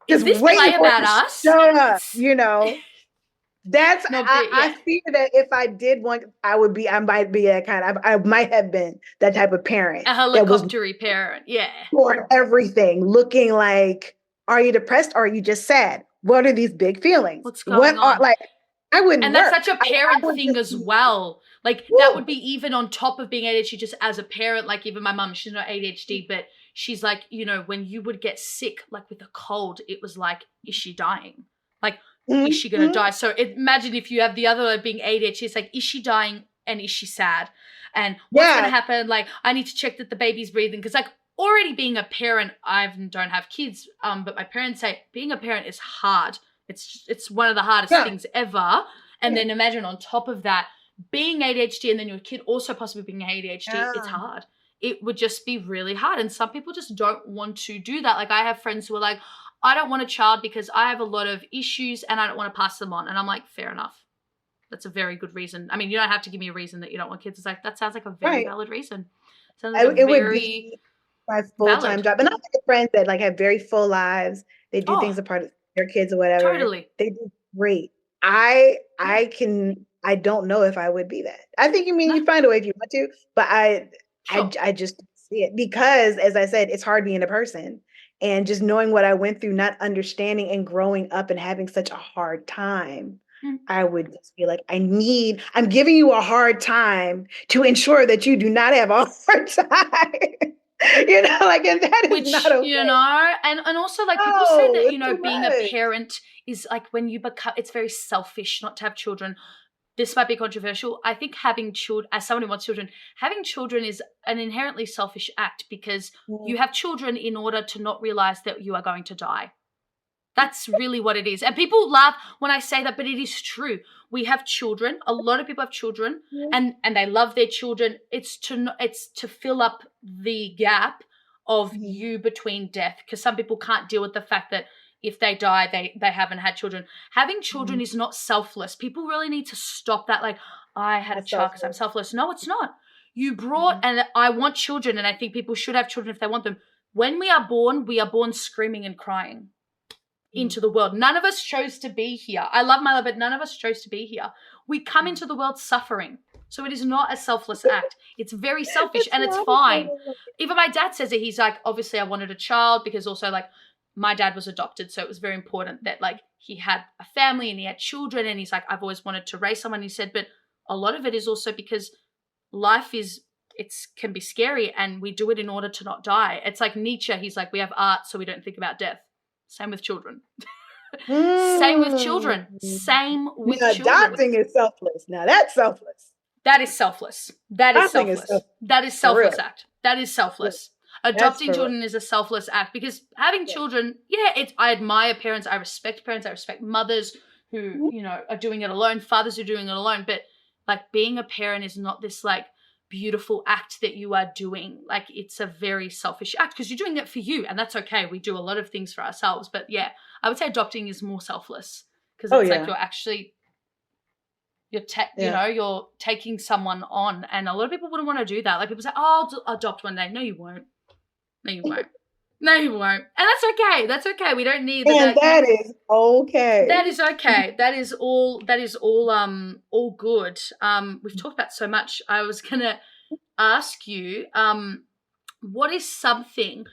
Is Just this waiting play for it about to us? show up, you know? That's No, but yeah. I fear that if I did want, I might be that kind of, I might have been that type of parent A that was helicoptery parent, yeah. for everything, looking like, are you depressed or are you just sad? What are these big feelings? What's going on? Like, I wouldn't And that's work. such a parent I would thing just as be, well. Like woo. that would be even on top of being ADHD, just as a parent. Like even my mum, she's not ADHD, but she's like, you know, when you would get sick, like with a cold, it was like, is she dying? Like, is she gonna die? So imagine if you have the other being ADHD, it's like, is she dying and is she sad? And what's gonna happen? Like, I need to check that the baby's breathing. Because like already being a parent, I don't have kids, but my parents say being a parent is hard. It's one of the hardest things ever. And then imagine on top of that, being ADHD and then your kid also possibly being ADHD, it's hard. It would just be really hard. And some people just don't want to do that. Like I have friends who are like, I don't want a child because I have a lot of issues and I don't want to pass them on. And I'm like, fair enough. That's a very good reason. I mean, you don't have to give me a reason that you don't want kids. It's like, that sounds like a very valid reason. It would be my full-time job. And I have friends that like have very full lives. They do things a part of their kids or whatever. Totally. They do great. I don't know if I would be that. I think you find a way if you want to, but I just see it because, as I said, it's hard being a person and just knowing what I went through, not understanding and growing up and having such a hard time. I would just feel like I'm giving you a hard time to ensure that you do not have a hard time. You know, like, and that is not okay. You know, and also like people say that, you know, being a parent is like when you become, it's very selfish not to have children. This might be controversial. I think having children, as someone who wants children, having children is an inherently selfish act because you have children in order to not realize that you are going to die. That's really what it is. And people laugh when I say that, but it is true. We have children. A lot of people have children and they love their children. It's to fill up the gap of you between death because some people can't deal with the fact that if they die, they haven't had children. Having children is not selfless. People really need to stop that. Like, I had a child because I'm selfless. No, it's not. You brought, and I want children, and I think people should have children if they want them. When we are born screaming and crying into the world. None of us chose to be here. I love my love, but none of us chose to be here. We come into the world suffering. So it is not a selfless act. It's very selfish and it's fine. Even my dad says it. He's like, obviously I wanted a child because also like my dad was adopted. So it was very important that like he had a family and he had children. And he's like, I've always wanted to raise someone. He said, but a lot of it is also because life can be scary and we do it in order to not die. It's like Nietzsche. He's like, we have art so we don't think about death. Same with children. Same with children. Same with children. Adopting is selfless. Now that's selfless. That is selfless. That is selfless. That is selfless act. That is selfless. Adopting children is a selfless act because having children, I admire parents. I respect parents. I respect mothers who, you know, are doing it alone, fathers who are doing it alone. But like being a parent is not this like beautiful act that you are doing. Like it's a very selfish act because you're doing it for you and that's okay. We do a lot of things for ourselves, but yeah, I would say adopting is more selfless because it's like you're actually, you know, you're taking someone on and a lot of people wouldn't want to do that. Like people say, oh, I'll adopt one day. No, you won't. No, you won't. No, you won't. And that's okay. That's okay. We don't need that. That is okay. That is okay. That is all good. We've talked about so much. I was gonna ask you, what is something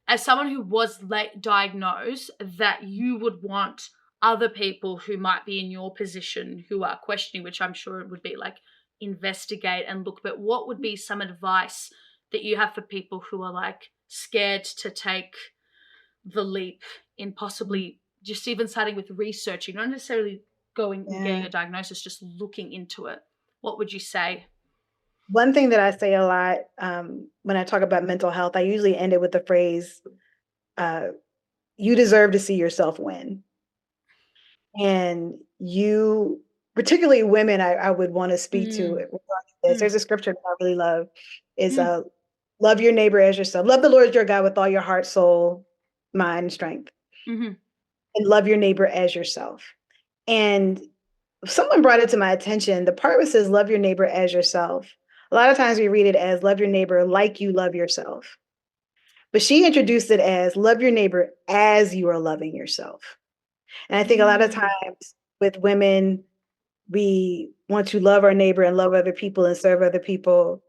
as someone who was late diagnosed that you would want other people who might be in your position who are questioning, which I'm sure it would be like investigate and look, but what would be some advice that you have for people who are like scared to take the leap in possibly just even starting with researching, not necessarily going and getting a diagnosis, just looking into it? What would you say? One thing that I say a lot when I talk about mental health, I usually end it with the phrase, you deserve to see yourself win. And you, particularly women, I would want to speak to it. There's a scripture that I really love. Is love your neighbor as yourself. Love the Lord your God with all your heart, soul, mind, and strength. And love your neighbor as yourself. And someone brought it to my attention. The part where it says, love your neighbor as yourself. A lot of times we read it as love your neighbor like you love yourself. But she introduced it as love your neighbor as you are loving yourself. And I think a lot of times with women, we want to love our neighbor and love other people and serve other people.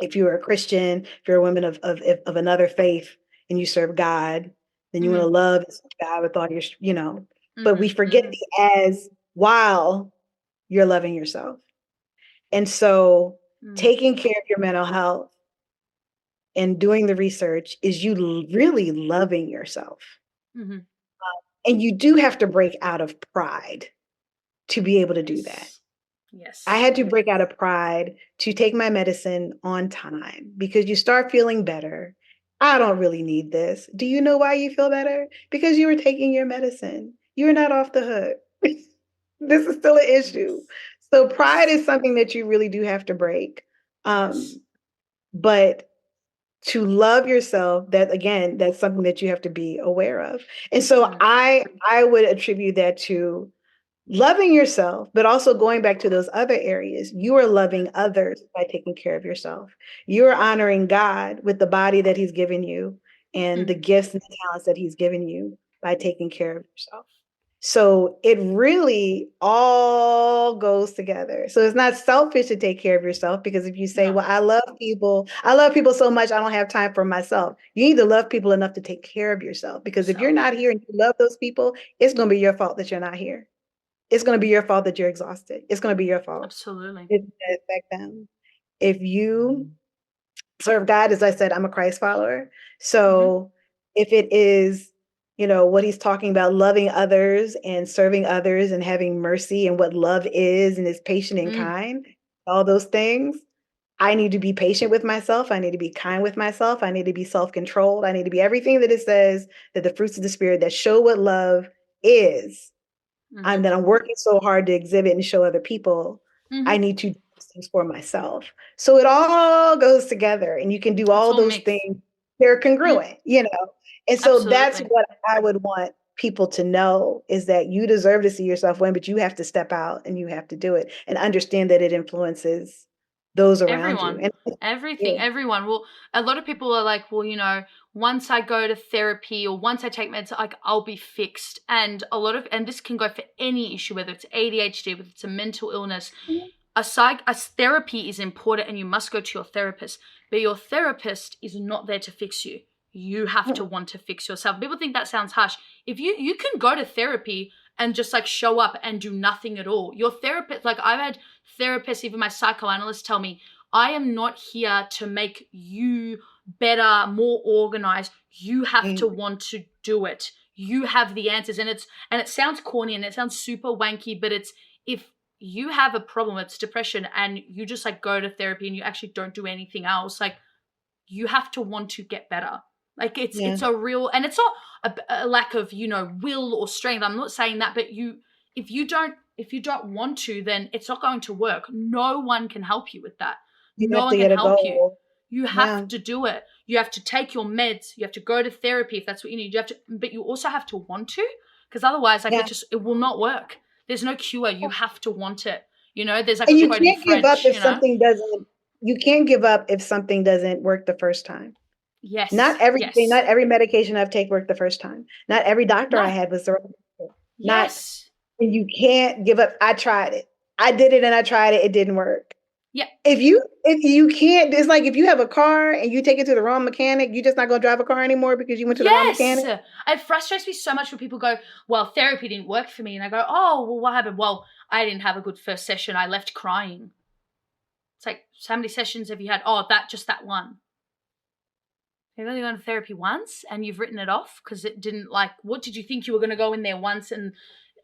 If you're a Christian, if you're a woman of another faith and you serve God, then you want to love God with all your, but we forget the as while you're loving yourself. And so taking care of your mental health and doing the research is you really loving yourself. And you do have to break out of pride to be able to do that. Yes. I had to break out of pride to take my medicine on time because you start feeling better. I don't really need this. Do you know why you feel better? Because you were taking your medicine. You're not off the hook. This is still an issue. So pride is something that you really do have to break. But to love yourself, that's something that you have to be aware of. And so I would attribute that to loving yourself, but also going back to those other areas. You are loving others by taking care of yourself. You are honoring God with the body that he's given you and the gifts and the talents that he's given you by taking care of yourself. So it really all goes together. So it's not selfish to take care of yourself, because if you say, well, I love people so much, I don't have time for myself. You need to love people enough to take care of yourself, because if you're not here and you love those people, it's going to be your fault that you're not here. It's going to be your fault that you're exhausted. It's going to be your fault. Absolutely. It's going to affect them. If you serve God, as I said, I'm a Christ follower. So if it is, what he's talking about, loving others and serving others and having mercy and what love is and is patient and kind, all those things, I need to be patient with myself. I need to be kind with myself. I need to be self-controlled. I need to be everything that it says, that the fruits of the Spirit that show what love is. And that I'm working so hard to exhibit and show other people. I need to do those things for myself. So it all goes together, and you can do all those things. They're congruent, And so that's what I would want people to know, is that you deserve to see yourself win, but you have to step out and you have to do it and understand that it influences those around you. And everyone. Well, a lot of people are like, well, once I go to therapy or once I take meds, like, I'll be fixed. And and this can go for any issue, whether it's ADHD, whether it's a mental illness. A therapy is important, and you must go to your therapist, but your therapist is not there to fix you. You have to want to fix yourself. People think that sounds harsh. If you can go to therapy and just like show up and do nothing at all. Your therapist, like I've had therapists, even my psychoanalyst, tell me, I am not here to make you better, more organized. You have to want to do it. You have the answers. And it sounds corny and it sounds super wanky, but if you have a problem, it's depression, and you just like go to therapy and you actually don't do anything else, like you have to want to get better. Like it's a real, and it's not a lack of, will or strength. I'm not saying that, but if you don't want to, then it's not going to work. No one can help you with that. No one can help you. You have to do it. You have to take your meds. You have to go to therapy if that's what you need. But you also have to want to, because otherwise, like it will not work. There's no cure. You have to want it. There's like and a you quote can't in French, give up if something doesn't. You can't give up if something doesn't work the first time. Yes. Not every medication I've taken worked the first time. Not every doctor I had was the right doctor. Yes. And you can't give up. I tried it. I did it and I tried it. It didn't work. Yeah. If you can't, it's like if you have a car and you take it to the wrong mechanic, you're just not going to drive a car anymore because you went to the wrong mechanic. It frustrates me so much when people go, well, therapy didn't work for me. And I go, oh, well, what happened? Well, I didn't have a good first session. I left crying. It's like, so how many sessions have you had? Oh, just that one. You've only gone to therapy once and you've written it off because it didn't, like, what did you think? You were going to go in there once and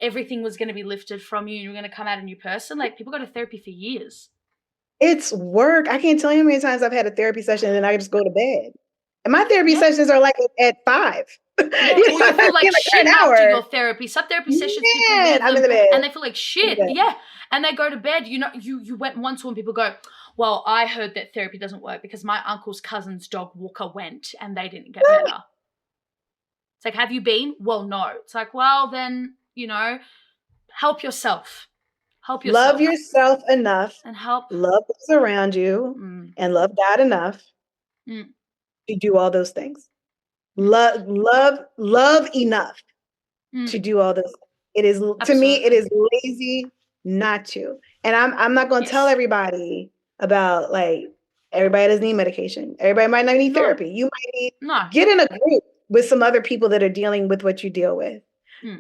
everything was going to be lifted from you and you were going to come out a new person? Like, people go to therapy for years. It's work. I can't tell you how many times I've had a therapy session and then I just go to bed. And my therapy sessions are like at 5. Yeah, you feel like shit after your therapy. Some therapy sessions, people leave them and they feel like shit. Yeah, and they go to bed. You went once when people go, well, I heard that therapy doesn't work because my uncle's cousin's dog Walker went and they didn't get better. It's like, have you been? Well, no. It's like, well, then, help yourself. Help Love yourself. yourself enough. And help. Love those around you. And love God enough to do all those things. Love enough to do all those. It is, to me, it is lazy not to. And I'm not going to tell everybody about, like, everybody doesn't need medication. Everybody might not need therapy. You might need, get in a group with some other people that are dealing with what you deal with.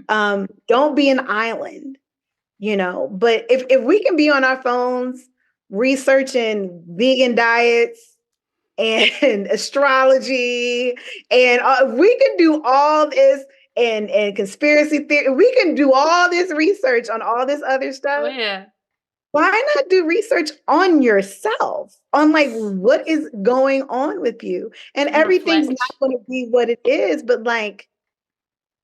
Don't be an island, you know. But if we can be on our phones researching vegan diets and astrology, and we can do all this, and conspiracy theory, we can do all this research on all this other stuff. Oh, yeah. Why not do research on yourself, on like what is going on with you? And everything's not going to be what it is, but like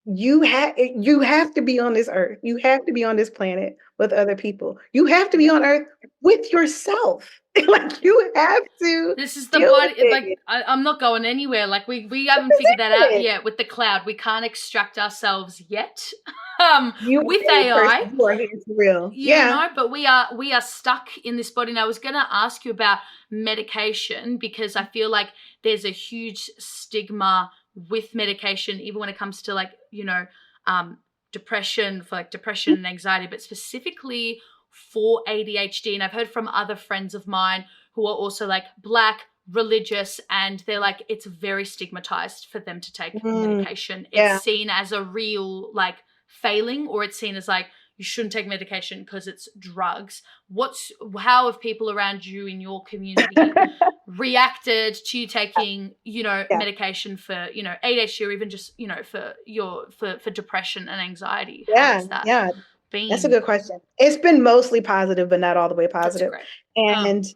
you have to be on this earth. You have to be on this planet with other people. You have to be on earth with yourself. Like you have to. This is the body. Like I'm not going anywhere. Like we haven't figured that out yet with the cloud. We can't extract ourselves yet. With AI, you are here for real. You know, but we are stuck in this body. And I was going to ask you about medication because I feel like there's a huge stigma with medication, even when it comes to, like, you know, depression, for like depression and anxiety, but specifically for ADHD. And I've heard from other friends of mine who are also like Black, religious, and they're like, it's very stigmatized for them to take medication. It's seen as a real like failing, or it's seen as like, you shouldn't take medication because it's drugs. How have people around you in your community reacted to you taking, you know, medication for, you know, ADHD, or even just, you know, for depression and anxiety? That's a good question. It's been mostly positive, but not all the way positive. That's great. And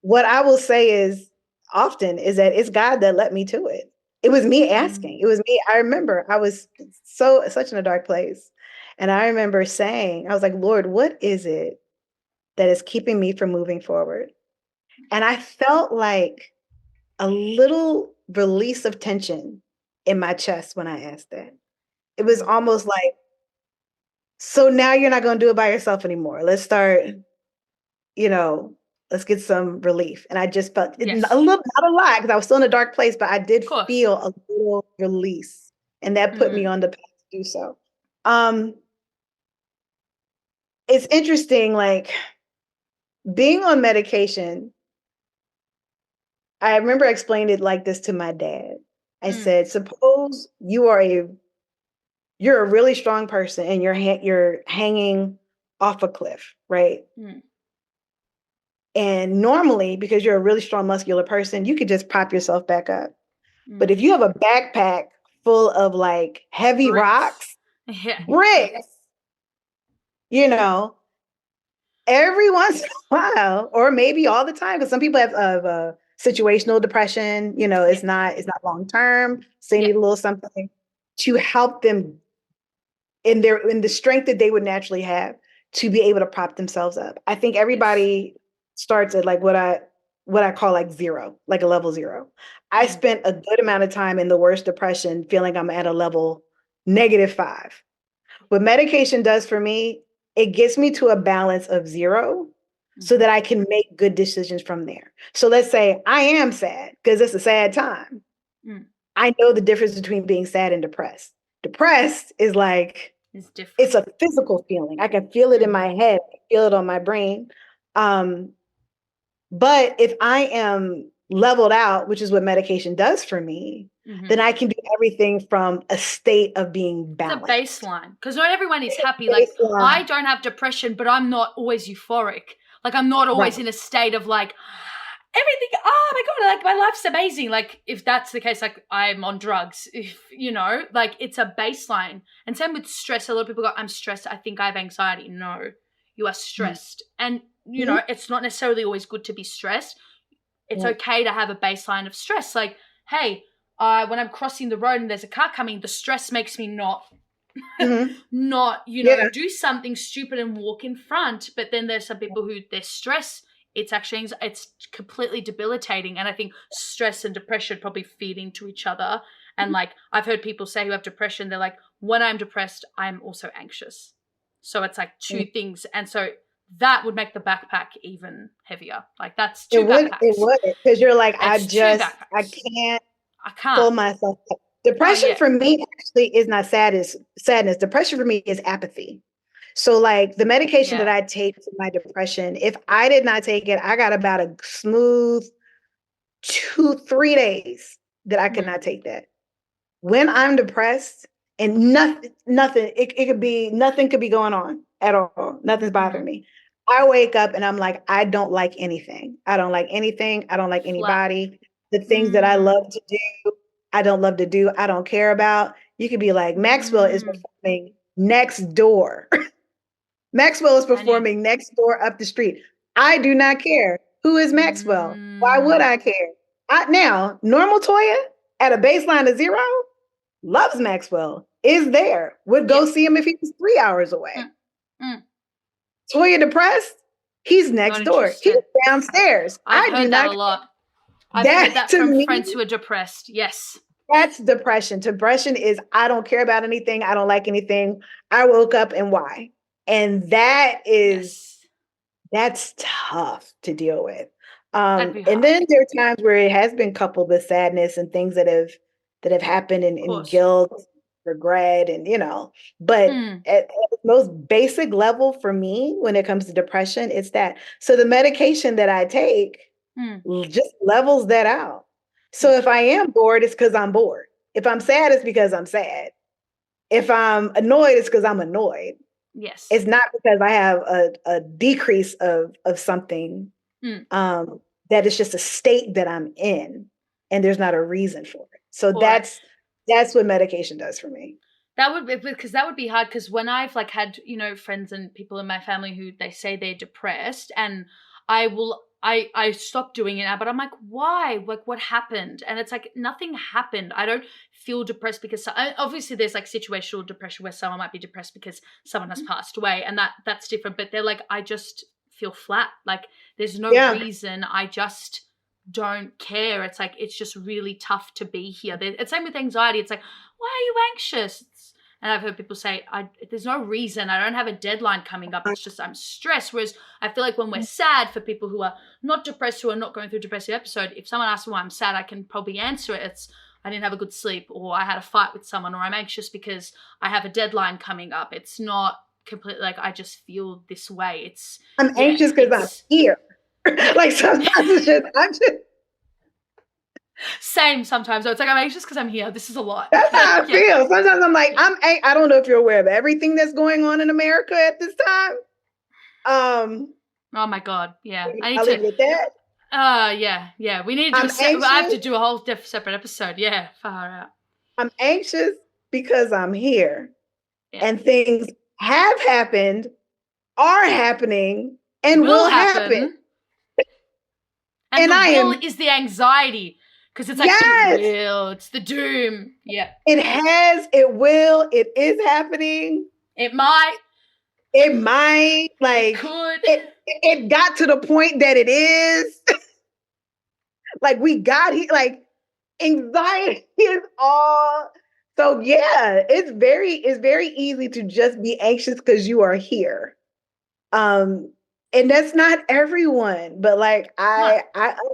what I will say is often is that it's God that led me to it. It was me asking. It was me. I remember I was such in a dark place. And I remember saying, I was like, Lord, what is it that is keeping me from moving forward? And I felt like a little release of tension in my chest when I asked that. It was almost like, so now you're not going to do it by yourself anymore. Let's start, you know, let's get some relief. And I just felt a little, not a lot, because I was still in a dark place, but I did feel a little release. And that put me on the path to do so. It's interesting, like being on medication. I remember I explained it like this to my dad. I said, suppose you're a really strong person and you're hanging off a cliff, right? And normally, because you're a really strong muscular person, you could just prop yourself back up. But if you have a backpack full of like heavy rocks, bricks, you know, every once in a while, or maybe all the time, because some people have situational depression, you know, it's not long term. So they need a little something to help them in the strength that they would naturally have to be able to prop themselves up. I think everybody starts at like what I call like zero, like a level 0. I spent a good amount of time in the worst depression feeling I'm at a level -5. What medication does for me, it gets me to a balance of 0 so that I can make good decisions from there. So let's say I am sad because it's a sad time. I know the difference between being sad and depressed. Depressed is like, it's a physical feeling. I can feel it in my head, I feel it on my brain. But if I am leveled out, which is what medication does for me, then I can do everything from a state of being balanced. It's a baseline, because not everyone is happy. Like, I don't have depression, but I'm not always euphoric. Like, I'm not always in a state of like, everything, oh my God, like my life's amazing. Like, if that's the case, like I'm on drugs, if, you know, like it's a baseline. And same with stress. A lot of people go, I'm stressed, I think I have anxiety. No, you are stressed. And, you know, it's not necessarily always good to be stressed. It's okay to have a baseline of stress. Like, hey, when I'm crossing the road and there's a car coming, the stress makes me not, you know, do something stupid and walk in front. But then there's some people who their stress, it's actually, it's completely debilitating. And I think stress and depression probably feed into each other. And like, I've heard people say who have depression, they're like, when I'm depressed, I'm also anxious. So it's like two things. And so that would make the backpack even heavier. Like that's It two would, backpacks. because you're like, I It's two I backpacks. can't I can't. pull myself up. Oh Depression yeah. for me actually is not sadness. Depression for me is apathy. So like the medication that Yeah. I take for my depression, if I did not take it, I got about a smooth 3 days that I could not take that. When I'm depressed and nothing could be going on at all. Nothing's bothering me. I wake up and I'm like, I don't like anything. I don't like anything. I don't like Flat. anybody. The things that I love to do, I don't love to do. I don't care about. You could be like, Maxwell is performing next door. Maxwell is performing next door up the street. I do not care. Who is Maxwell? Why would I care? Now, normal Toya at a baseline of 0 loves Maxwell, is there, would go see him if he was 3 hours away. Toya depressed, he's next door. He's downstairs. I've heard that a lot. I've heard that from friends who are depressed. Yes. That's depression. Depression is I don't care about anything. I don't like anything. I woke up and why? And that is, that's tough to deal with. And then there are times where it has been coupled with sadness and things that have happened and guilt, regret, and but at the most basic level for me, when it comes to depression, it's that. So the medication that I take just levels that out. So if I am bored, it's because I'm bored. If I'm sad, it's because I'm sad. If I'm annoyed, it's because I'm annoyed. Yes. It's not because I have a decrease of something. That is just a state that I'm in, and there's not a reason for it. So that's what medication does for me. That would be, because that would be hard, because when I've like had, friends and people in my family who they say they're depressed, and I stopped doing it now, but I'm like, why? Like, what happened? And it's like, nothing happened. I don't feel depressed because obviously there's like situational depression where someone might be depressed because someone has passed away, and that's different. But they're like, I just feel flat. Like there's no reason. I just don't care. It's like, it's just really tough to be here. It's same with anxiety. It's like, why are you anxious? And I've heard people say, there's no reason. I don't have a deadline coming up. It's just I'm stressed. Whereas I feel like when we're sad, for people who are not depressed, who are not going through a depressive episode, if someone asks me why I'm sad, I can probably answer it. It's I didn't have a good sleep, or I had a fight with someone, or I'm anxious because I have a deadline coming up. It's not completely like I just feel this way. I'm anxious because I'm here. Like sometimes I'm just same sometimes. So it's like I'm anxious because I'm here. This is a lot. That's how I feel. Sometimes I'm like, I don't know if you're aware of everything that's going on in America at this time. Oh my God. Yeah. I need I'll leave it at that. Yeah. We need to I have to do a whole separate episode. Yeah. Far out. I'm anxious because I'm here. Yeah. And things have happened, are happening, and will happen. And the will is the anxiety. Because it's like, it will, it's the doom. Yeah. It will, it is happening. It might. Like, it could. It got to the point that it is. Like, we got here, like, anxiety is all. So, yeah, it's very easy to just be anxious because you are here. And that's not everyone, but like I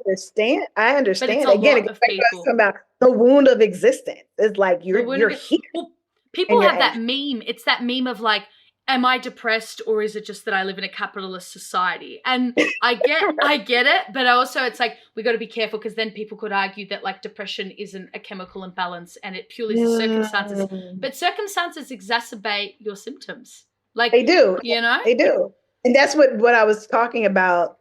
understand. Again, it goes back about the wound of existence. It's like you're here. Well, people have that meme. It's that meme of like, am I depressed, or is it just that I live in a capitalist society? And I get it, but also it's like we got to be careful, because then people could argue that like depression isn't a chemical imbalance and it purely is circumstances. But circumstances exacerbate your symptoms. Like they do. They do. And that's what I was talking about,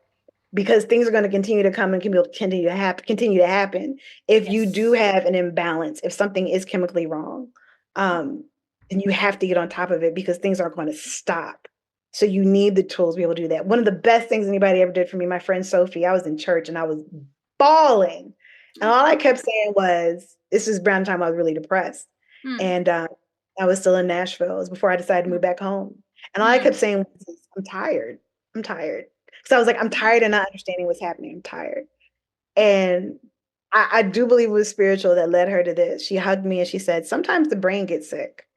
because things are going to continue to come and continue to happen. If you do have an imbalance, if something is chemically wrong, then you have to get on top of it, because things aren't going to stop. So you need the tools to be able to do that. One of the best things anybody ever did for me, my friend Sophie, I was in church and I was bawling. And all I kept saying was, this is around the time I was really depressed. And I was still in Nashville. It was before I decided to move back home. And all I kept saying was, I'm tired. So I was like, I'm tired and not understanding what's happening. I'm tired. And I do believe it was spiritual that led her to this. She hugged me and she said, sometimes the brain gets sick.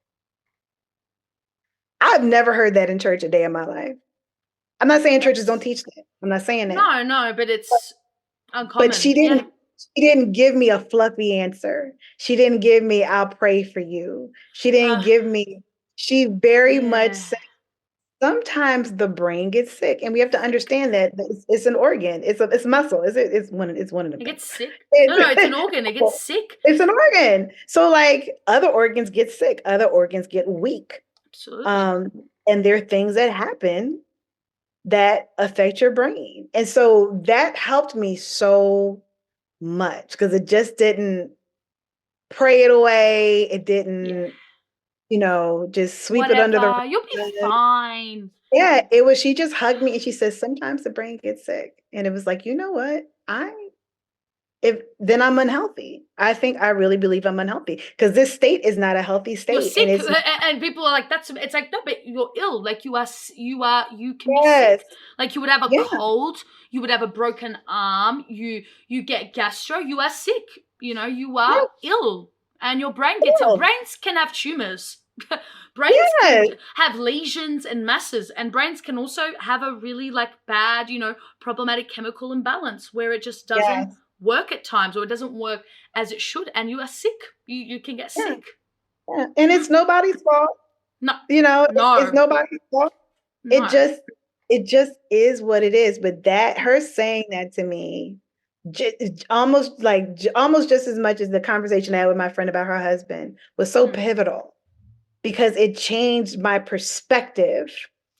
I've never heard that in church a day in my life. I'm not saying churches don't Yes. teach that. I'm not saying that. No, but it's But uncommon. she didn't give me a fluffy answer. She didn't give me, I'll pray for you. She didn't give me, she very much Yeah. said, sometimes the brain gets sick, and we have to understand that it's an organ. It's muscle. It's one of the It things. gets sick. No, it's an organ. It gets sick. It's an organ. So like other organs get sick, other organs get weak. Absolutely. And there are things that happen that affect your brain. And so that helped me so much because it just didn't pray it away. It Yeah. didn't, just sweep it under the Whatever. You'll be rug. fine. Yeah, it was, she just hugged me and she says, sometimes the brain gets sick. And it was like, you know what? If then I'm unhealthy. I really believe I'm unhealthy because this state is not a healthy You're state. And sick, and people are like, it's like, no, but you're ill. Like you can be yes, sick. Like you would have a yeah, cold, you would have a broken arm, you get gastro, you are sick. You are yeah, ill, and your brain gets ill. yeah, Brains can have tumors. Brains yes, can have lesions and masses, and brains can also have a really bad, problematic chemical imbalance where it just doesn't yes, work at times, or it doesn't work as it should, and you are sick. You can get yeah, sick. yeah. And it's nobody's fault. No, It's no, nobody's fault. It no. just it just is what it is. But that her saying that to me, almost just as much as the conversation I had with my friend about her husband was so Mm, pivotal because it changed my perspective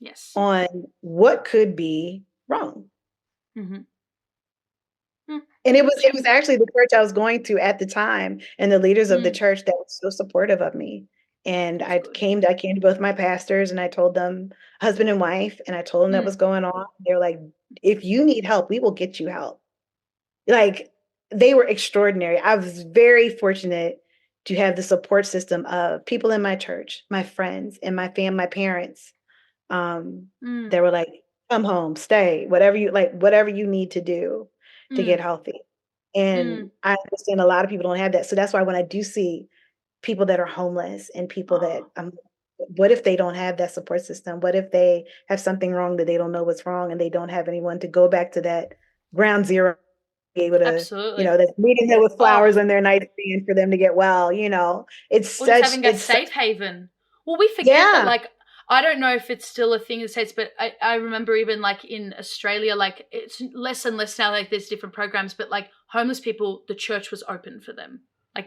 yes. on what could be wrong. Mm-hmm. Mm, And it was actually the church I was going to at the time and the leaders of the mm, church that was so supportive of me. And that's good. I came to both my pastors and I told them, husband and wife, and I told them that was Mm, going on. They're like, if you need help, we will get you help. Like they were extraordinary. I was very fortunate to have the support system of people in my church, my friends, and my parents. mm, They were like, come home, stay, whatever you need to do to get mm, healthy. And mm. I understand a lot of people don't have that. So that's why when I do see people that are homeless and people that Oh, what if they don't have that support system? What if they have something wrong that they don't know what's wrong and they don't have anyone to go back to that ground zero, be able to, absolutely. that's meeting them with Oh, flowers on their nightstand for them to get well, or just having a safe haven. Well, we forget that, yeah. I don't know if it's still a thing in the States, but I remember even, in Australia, it's less and less now, there's different programs, but, homeless people, the church was open for them.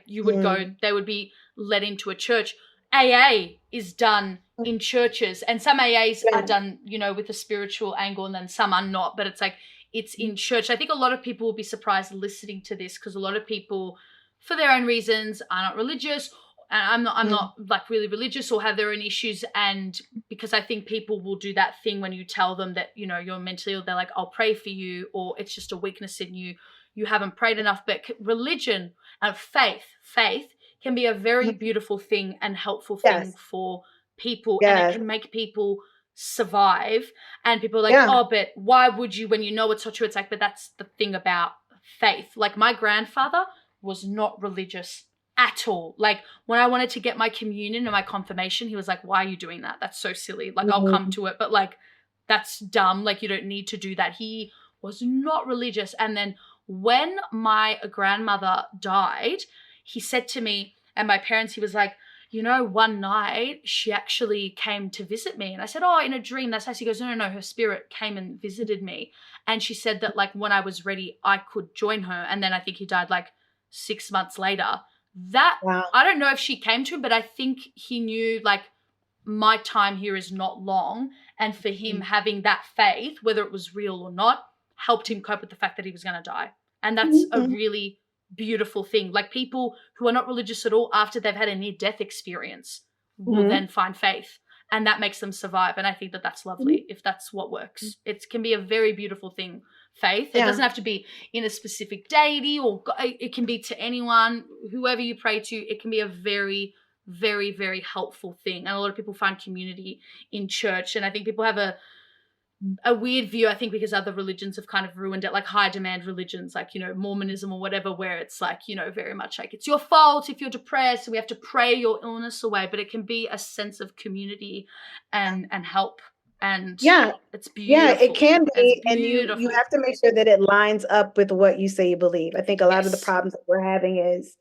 You would go, Mm, they would be led into a church. AA is done in churches, and some AAs are yeah. done, with a spiritual angle, and then some are not, but it's in church. I think a lot of people will be surprised listening to this because a lot of people, for their own reasons, are not religious. And I'm Mm, not really religious or have their own issues. And because I think people will do that thing when you tell them that, you're mentally ill, they're like, I'll pray for you, or it's just a weakness in you. You haven't prayed enough. But religion and faith can be a very mm, beautiful thing and helpful thing yes, for people. And it yes, can make people survive. And people are like, yeah. oh, but why would you, when you know it's not true? It's like, but that's the thing about faith. My grandfather was not religious at all. When I wanted to get my communion and my confirmation, he was like, why are you doing that? That's so silly. I'll come Mhm, to it, but that's dumb. You don't need to do that. He was not religious. And then when my grandmother died, he said to me and my parents, he was like, one night she actually came to visit me. And I said, oh, in a dream. That's how he goes, no, her spirit came and visited me. And she said that when I was ready, I could join her. And then I think he died 6 months later. That, wow. I don't know if she came to him, but I think he knew my time here is not long. And for him, having that faith, whether it was real or not, helped him cope with the fact that he was going to die. And that's a Mhm, really beautiful thing. People who are not religious at all, after they've had a near-death experience, will mhm, then find faith, and that makes them survive. And I think that that's mhm. lovely if that's what works. It can be a very beautiful thing. Faith. It Yeah. doesn't have to be in a specific deity, or it can be to anyone, whoever you pray to. It can be a very, very, very helpful thing. And a lot of people find community in church. And I think people have a weird view, I think, because other religions have kind of ruined it, high demand religions, Mormonism or whatever, where it's very much it's your fault if you're depressed, so we have to pray your illness away. But it can be a sense of community and help. And Yeah. it's Yeah, it beautiful. can It's be. And you beautiful. have to make sure that it lines up with what you say you believe. I think a lot of the Yes. problems that we're having is,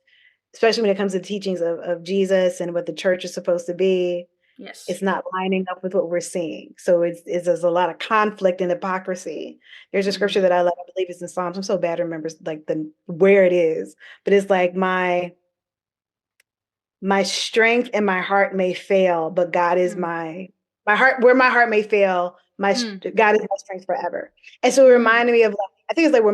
especially when it comes to teachings of Jesus and what the church is supposed to be, Yes. it's not lining up with what we're seeing. So there's a lot of conflict and hypocrisy. There's a scripture that I love, I believe it's in Psalms. I'm so bad to remember like where it is, but it's like my strength and my heart may fail, but God is my heart, where my heart may fail, God is my strength forever. And so it reminded me of like, I think it's like where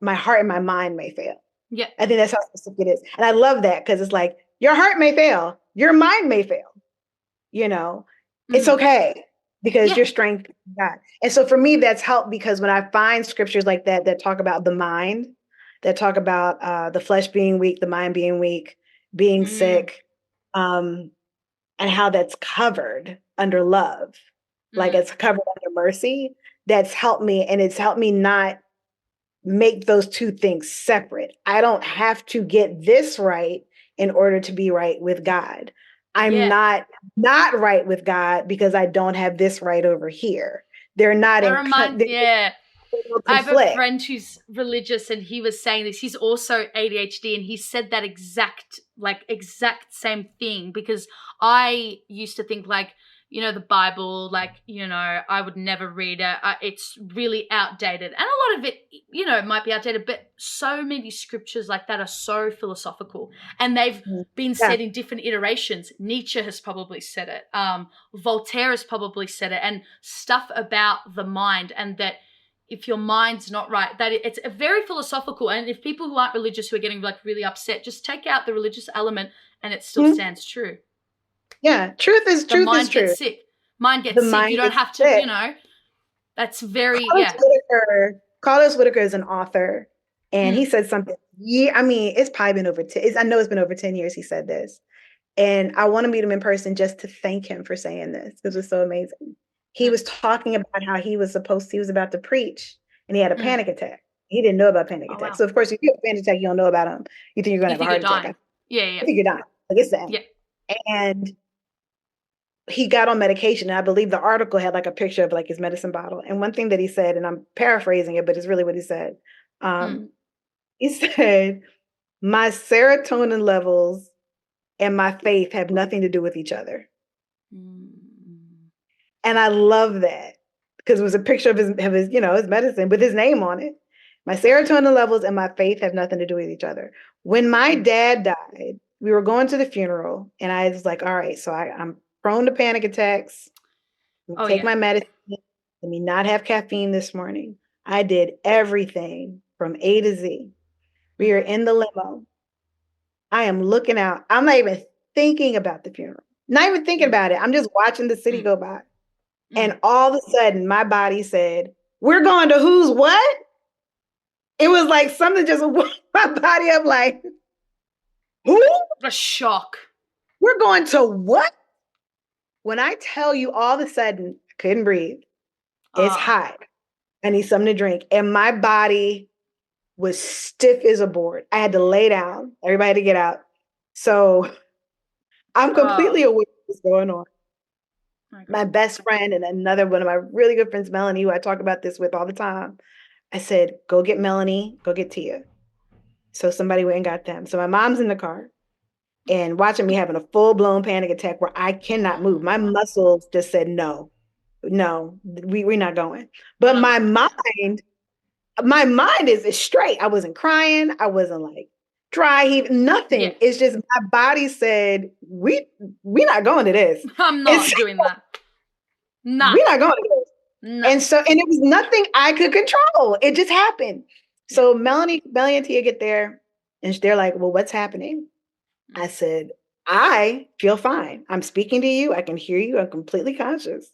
my heart and my mind may fail. Yeah. I think that's how specific it is. And I love that because it's like your heart may fail, your mind may fail, it's okay because your strength is God. And so for me, that's helped because when I find scriptures like that talk about the mind, that talk about the flesh being weak, the mind being weak, being sick, and how that's covered under love, like it's covered under mercy, that's helped me. And it's helped me not make those two things separate. I don't have to get this right in order to be right with God. I'm not right with God because I don't have this right over here. They're not Yeah. I have a conflict. friend who's religious and he was saying this. He's also ADHD and he said that exact same thing because I used to think like, the Bible, like, I would never read it. It's really outdated. And a lot of it, might be outdated, but so many scriptures like that are so philosophical and they've been said in different iterations. Nietzsche has probably said it. Voltaire has probably said it, and stuff about the mind, and that if your mind's not right, that it's a very philosophical. And if people who aren't religious who are getting like really upset, just take out the religious element and it still stands true. Yeah, truth is The mind true. gets sick. Mind gets sick. You don't have to, sick. That's very, Carlos Whitaker is an author, and he said something. Yeah, I mean, it's probably been over 10. I know it's been over 10 years he said this. And I want to meet him in person just to thank him for saying this because it's so amazing. He was talking about how he was about to preach and he had a panic attack. He didn't know about panic attacks. Wow. So of course, if you have a panic attack, you don't know about them. You think you're going to have a heart attack. Yeah. You think you're dying. Like it's that. Yeah. And he got on medication. And I believe the article had like a picture of like his medicine bottle. And one thing that he said, and I'm paraphrasing it, but it's really what he said. He said, my serotonin levels and my faith have nothing to do with each other. And I love that because it was a picture of his his medicine with his name on it. My serotonin levels and my faith have nothing to do with each other. When my dad died, we were going to the funeral and I was like, all right, so I'm prone to panic attacks. Take my medicine. Let me not have caffeine this morning. I did everything from A to Z. We are in the limo. I am looking out. I'm not even thinking about the funeral. Not even thinking about it. I'm just watching the city go by. And all of a sudden, my body said, we're going to who's what? It was like something just woke my body up like, who? A shock. We're going to what? When I tell you all of a sudden, I couldn't breathe. It's hot. I need something to drink. And my body was stiff as a board. I had to lay down. Everybody had to get out. So I'm completely aware of what's going on. My best friend and another one of my really good friends, Melanie, who I talk about this with all the time, I said, go get Melanie, go get Tia. So somebody went and got them. So my mom's in the car and watching me having a full-blown panic attack where I cannot move. My muscles just said, no, we're not going. But my mind is straight. I wasn't crying. I wasn't like dry heave, nothing. Yeah. It's just my body said, we're not going to this. I'm not doing that. No. We're not going to this. No. And it was nothing I could control. It just happened. So Melanie and Tia get there and they're like, well, what's happening? I said, I feel fine. I'm speaking to you. I can hear you. I'm completely conscious.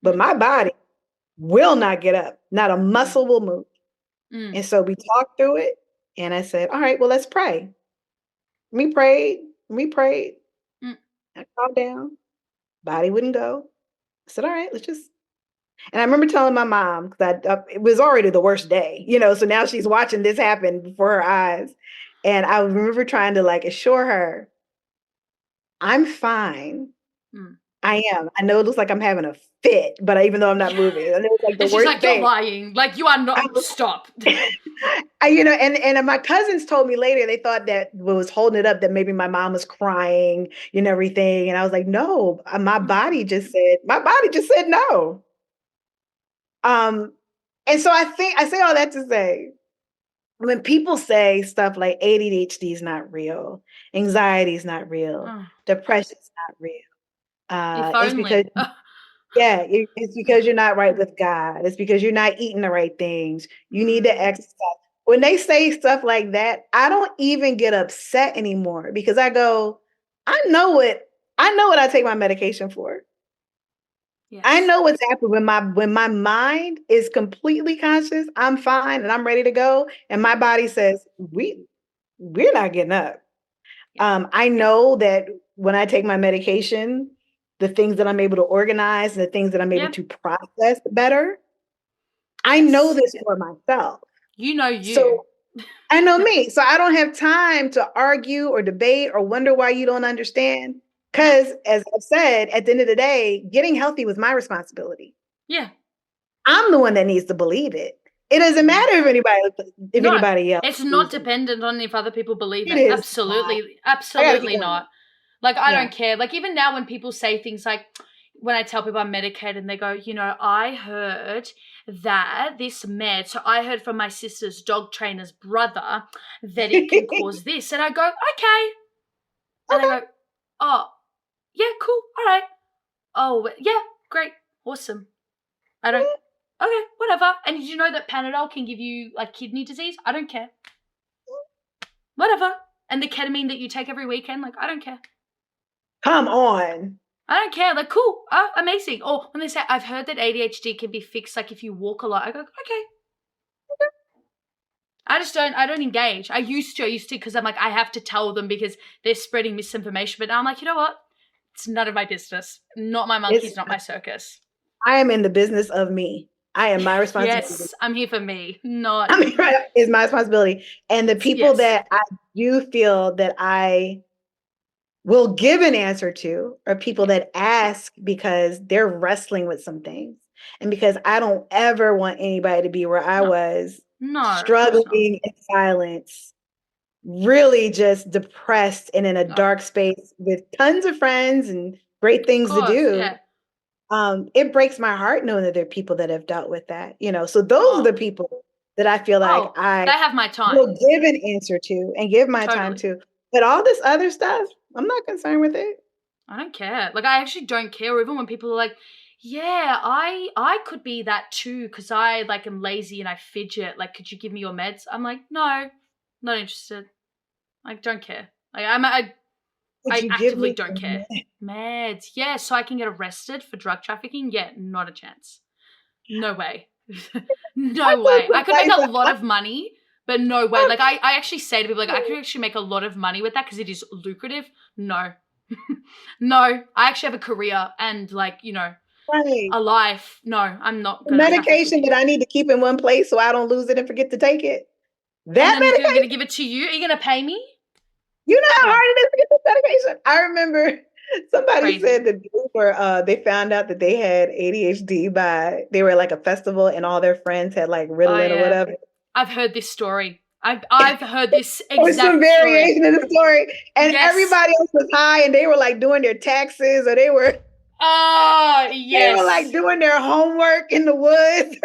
But my body will not get up. Not a muscle will move. And so we talked through it. And I said, all right, well, let's pray. We prayed. I calmed down. Body wouldn't go. I said, all right, let's just. And I remember telling my mom, because it was already the worst day, so now she's watching this happen before her eyes. And I remember trying to like assure her, I'm fine. I am. I know it looks like I'm having a fit, but even though I'm not moving, I know it's like the And she's worst like, thing. you're lying. Like, you are not. Stop. And my cousins told me later they thought that what was holding it up that maybe my mom was crying, everything, and I was like, no, my body just said no. And so I say all that to say, when people say stuff like ADHD is not real, anxiety is not real, depression is not real, If it's because only. it's because you're not right with God. It's because you're not eating the right things. You need to exercise. When they say stuff like that, I don't even get upset anymore because I go, I know what I take my medication for. Yes. I know what's happening when my mind is completely conscious, I'm fine and I'm ready to go. And my body says, we're not getting up. I know that when I take my medication, the things that I'm able to organize, and the things that I'm able to process better. I know this for myself. You know you. So I know me. So I don't have time to argue or debate or wonder why you don't understand. Because as I've said, at the end of the day, getting healthy was my responsibility. Yeah. I'm the one that needs to believe it. It doesn't matter if anybody else. It's not dependent on if other people believe it. Absolutely. Not. Absolutely not. Like, I don't care. Like, even now when people say things like, when I tell people I'm medicated and they go, I heard that this med, so I heard from my sister's dog trainer's brother that it can cause this. And I go, okay. And I go, oh, yeah, cool. All right. Oh, yeah, great. Awesome. I don't, okay, whatever. And did you know that Panadol can give you, like, kidney disease? I don't care. Whatever. And the ketamine that you take every weekend, like, I don't care. Come on. I don't care. Like, cool. Oh, amazing. Or when they say, I've heard that ADHD can be fixed, like, if you walk a lot. I go, okay. I don't engage. I used to because I'm like, I have to tell them because they're spreading misinformation. But now I'm like, you know what? It's none of my business. Not my monkeys, not my circus. I am in the business of me. I am my responsibility. Yes, I'm here for me. Not. It's my responsibility. And the people that I do feel that I will give an answer to are people that ask because they're wrestling with some things. And because I don't ever want anybody to be where I was, struggling in silence, really just depressed and in a dark space with tons of friends and great things to do. Yeah. It breaks my heart knowing that there are people that have dealt with that, so those are the people that I feel like I have my time. Will give an answer to and give my time to. But all this other stuff, I'm not concerned with it. I don't care. Like, I actually don't care. Even when people are like, yeah, I could be that too because I, like, am lazy and I fidget. Like, could you give me your meds? I'm like, no, not interested. Like, don't care. Like, I actively don't care. Meds. Yeah, so I can get arrested for drug trafficking? Yeah, not a chance. No way. No way. I could make a lot of money, but no way. Like, I actually say to people, like, I could actually make a lot of money with that because it is lucrative. No. No. I actually have a career and, like, a life. No, I'm not going to. Medication that I need to keep in one place so I don't lose it and forget to take it. That medication. I'm going to give it to you? Are you going to pay me? You know how hard it is to get this medication? I remember somebody said that they found out that they had ADHD they were at, like, a festival and all their friends had, like, Ritalin or whatever. I've heard this story. I've heard this exact story. Some variation of the story. And everybody else was high and they were, like, doing their taxes or they were... Oh, yes. They were, like, doing their homework in the woods.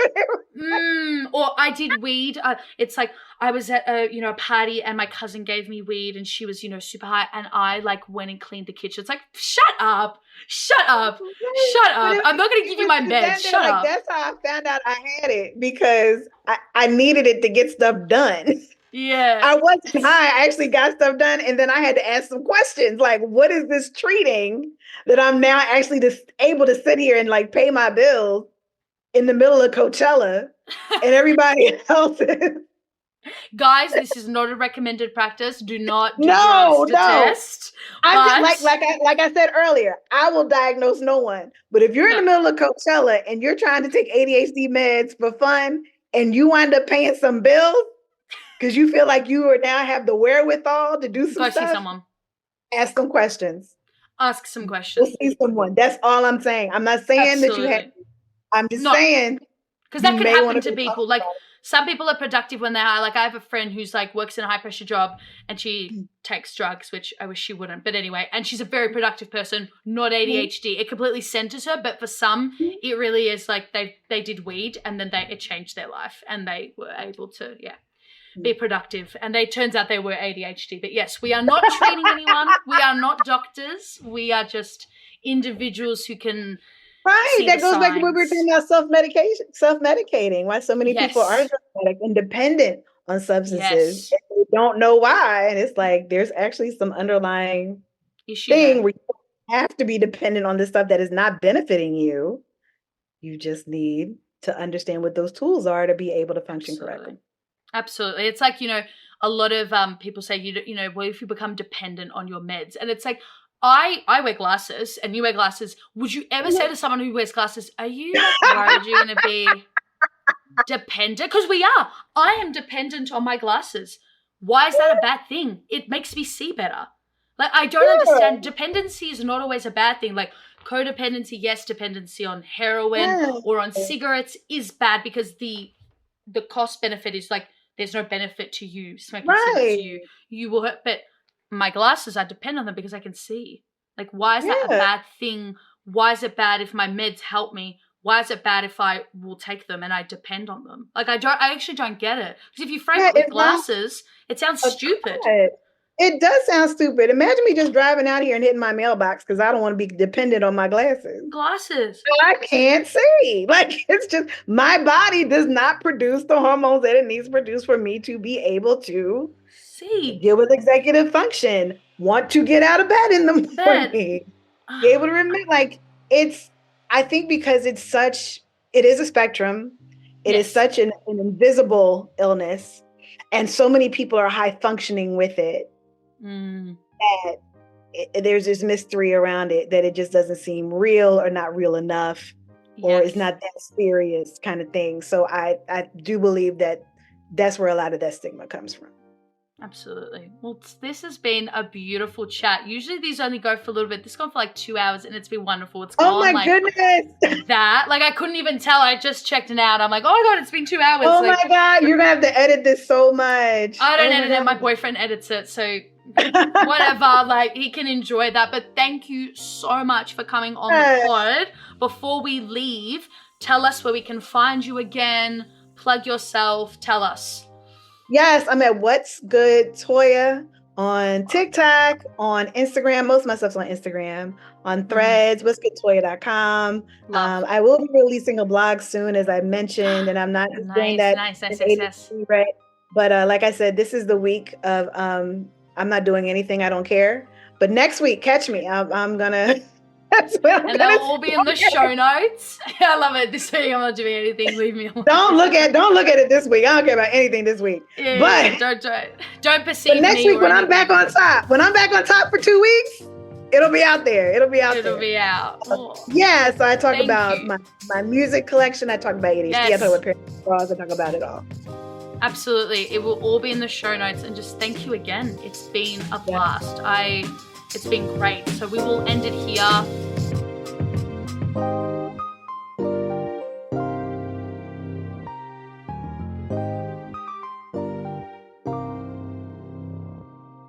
Or I did weed. It's like I was at a party and my cousin gave me weed and she was super high and I, like, went and cleaned the kitchen. It's like, shut up. I'm not going to give you my meds. Shut up. That's how I found out I had it because I needed it to get stuff done. Yeah. I wasn't high. I actually got stuff done. And then I had to ask some questions like, what is this treating that I'm now actually able to sit here and, like, pay my bills in the middle of Coachella and everybody else is. Guys, this is not a recommended practice. Do not do drugs to test. Like I said earlier, I will diagnose no one. But if you're in the middle of Coachella and you're trying to take ADHD meds for fun and you wind up paying some bills, because you feel like you now have the wherewithal to do some stuff. See someone. Ask them questions. Ask some questions. Go see someone. That's all I'm saying. I'm not saying that you have. I'm just saying. Because that could happen to people. Like, some people are productive when they're high. Like, I have a friend who's like works in a high pressure job and she takes drugs, which I wish she wouldn't. But anyway, and she's a very productive person, not ADHD. It completely centers her. But for some, it really is like they did weed and then it changed their life and they were able to, be productive. And turns out they were ADHD. But yes, we are not treating anyone. We are not doctors. We are just individuals who can. Right. That goes back to what we were talking about, self-medicating. Why so many people are drug and dependent on substances. And we don't know why. And it's like there's actually some underlying thing where you have to be dependent on this stuff that is not benefiting you. You just need to understand what those tools are to be able to function correctly. Absolutely. It's like, a lot of people say, well, if you become dependent on your meds, and it's like, I wear glasses and you wear glasses. Would you ever say to someone who wears glasses, are you worried you're going to be dependent? Because we are. I am dependent on my glasses. Why is that a bad thing? It makes me see better. Like, I don't understand. Dependency is not always a bad thing. Like, codependency, yes, dependency on heroin or on cigarettes is bad because the cost benefit is like, there's no benefit to you smoking cigarettes. You will hurt, but my glasses, I depend on them because I can see. Like, why is that a bad thing? Why is it bad if my meds help me? Why is it bad if I will take them and I depend on them? Like, I actually don't get it. Because if you frame it with glasses, it sounds stupid. It does sound stupid. Imagine me just driving out here and hitting my mailbox because I don't want to be dependent on my glasses. I can't see. Like, it's just, my body does not produce the hormones that it needs to produce for me to be able to deal with executive function, want to get out of bed in the morning, be able to remember. Like, I think because it is a spectrum. It is such an invisible illness, and so many people are high functioning with it. That there's this mystery around it that it just doesn't seem real or not real enough, or it's not that serious kind of thing. So I do believe that that's where a lot of that stigma comes from. Absolutely. Well, this has been a beautiful chat. Usually these only go for a little bit. This has gone for like 2 hours and it's been wonderful. It's gone goodness. That. Like, I couldn't even tell. I just checked it out. I'm like, oh my God, it's been 2 hours. Oh my God, you're going to have to edit this so much. I don't edit it. My boyfriend edits it. So whatever, like, he can enjoy that. But thank you so much for coming on the pod. Before we leave, tell us where we can find you again. Plug yourself. Tell us. Yes, I'm at What's Good Toya on TikTok, on Instagram. Most of my stuff's on Instagram, on Threads, what'sgoodtoya.com. I will be releasing a blog soon, as I mentioned, and I'm not doing that. Nice. Right? But like I said, this is the week of I'm not doing anything. I don't care. But next week, catch me. I'm gonna. And they'll all be in the show notes. I love it. This week I'm not doing anything. Leave me alone. Don't look at it this week. I don't care about anything this week. But don't perceive me. But next week when I'm back on top, for 2 weeks, it'll be out there. It'll be out. Oh. Yeah. So I talk about my music collection. I talk about ADHD. I talk about parenting. I talk about it all. Absolutely. It will all be in the show notes. And just thank you again. It's been a blast. It's been great. So we will end it here.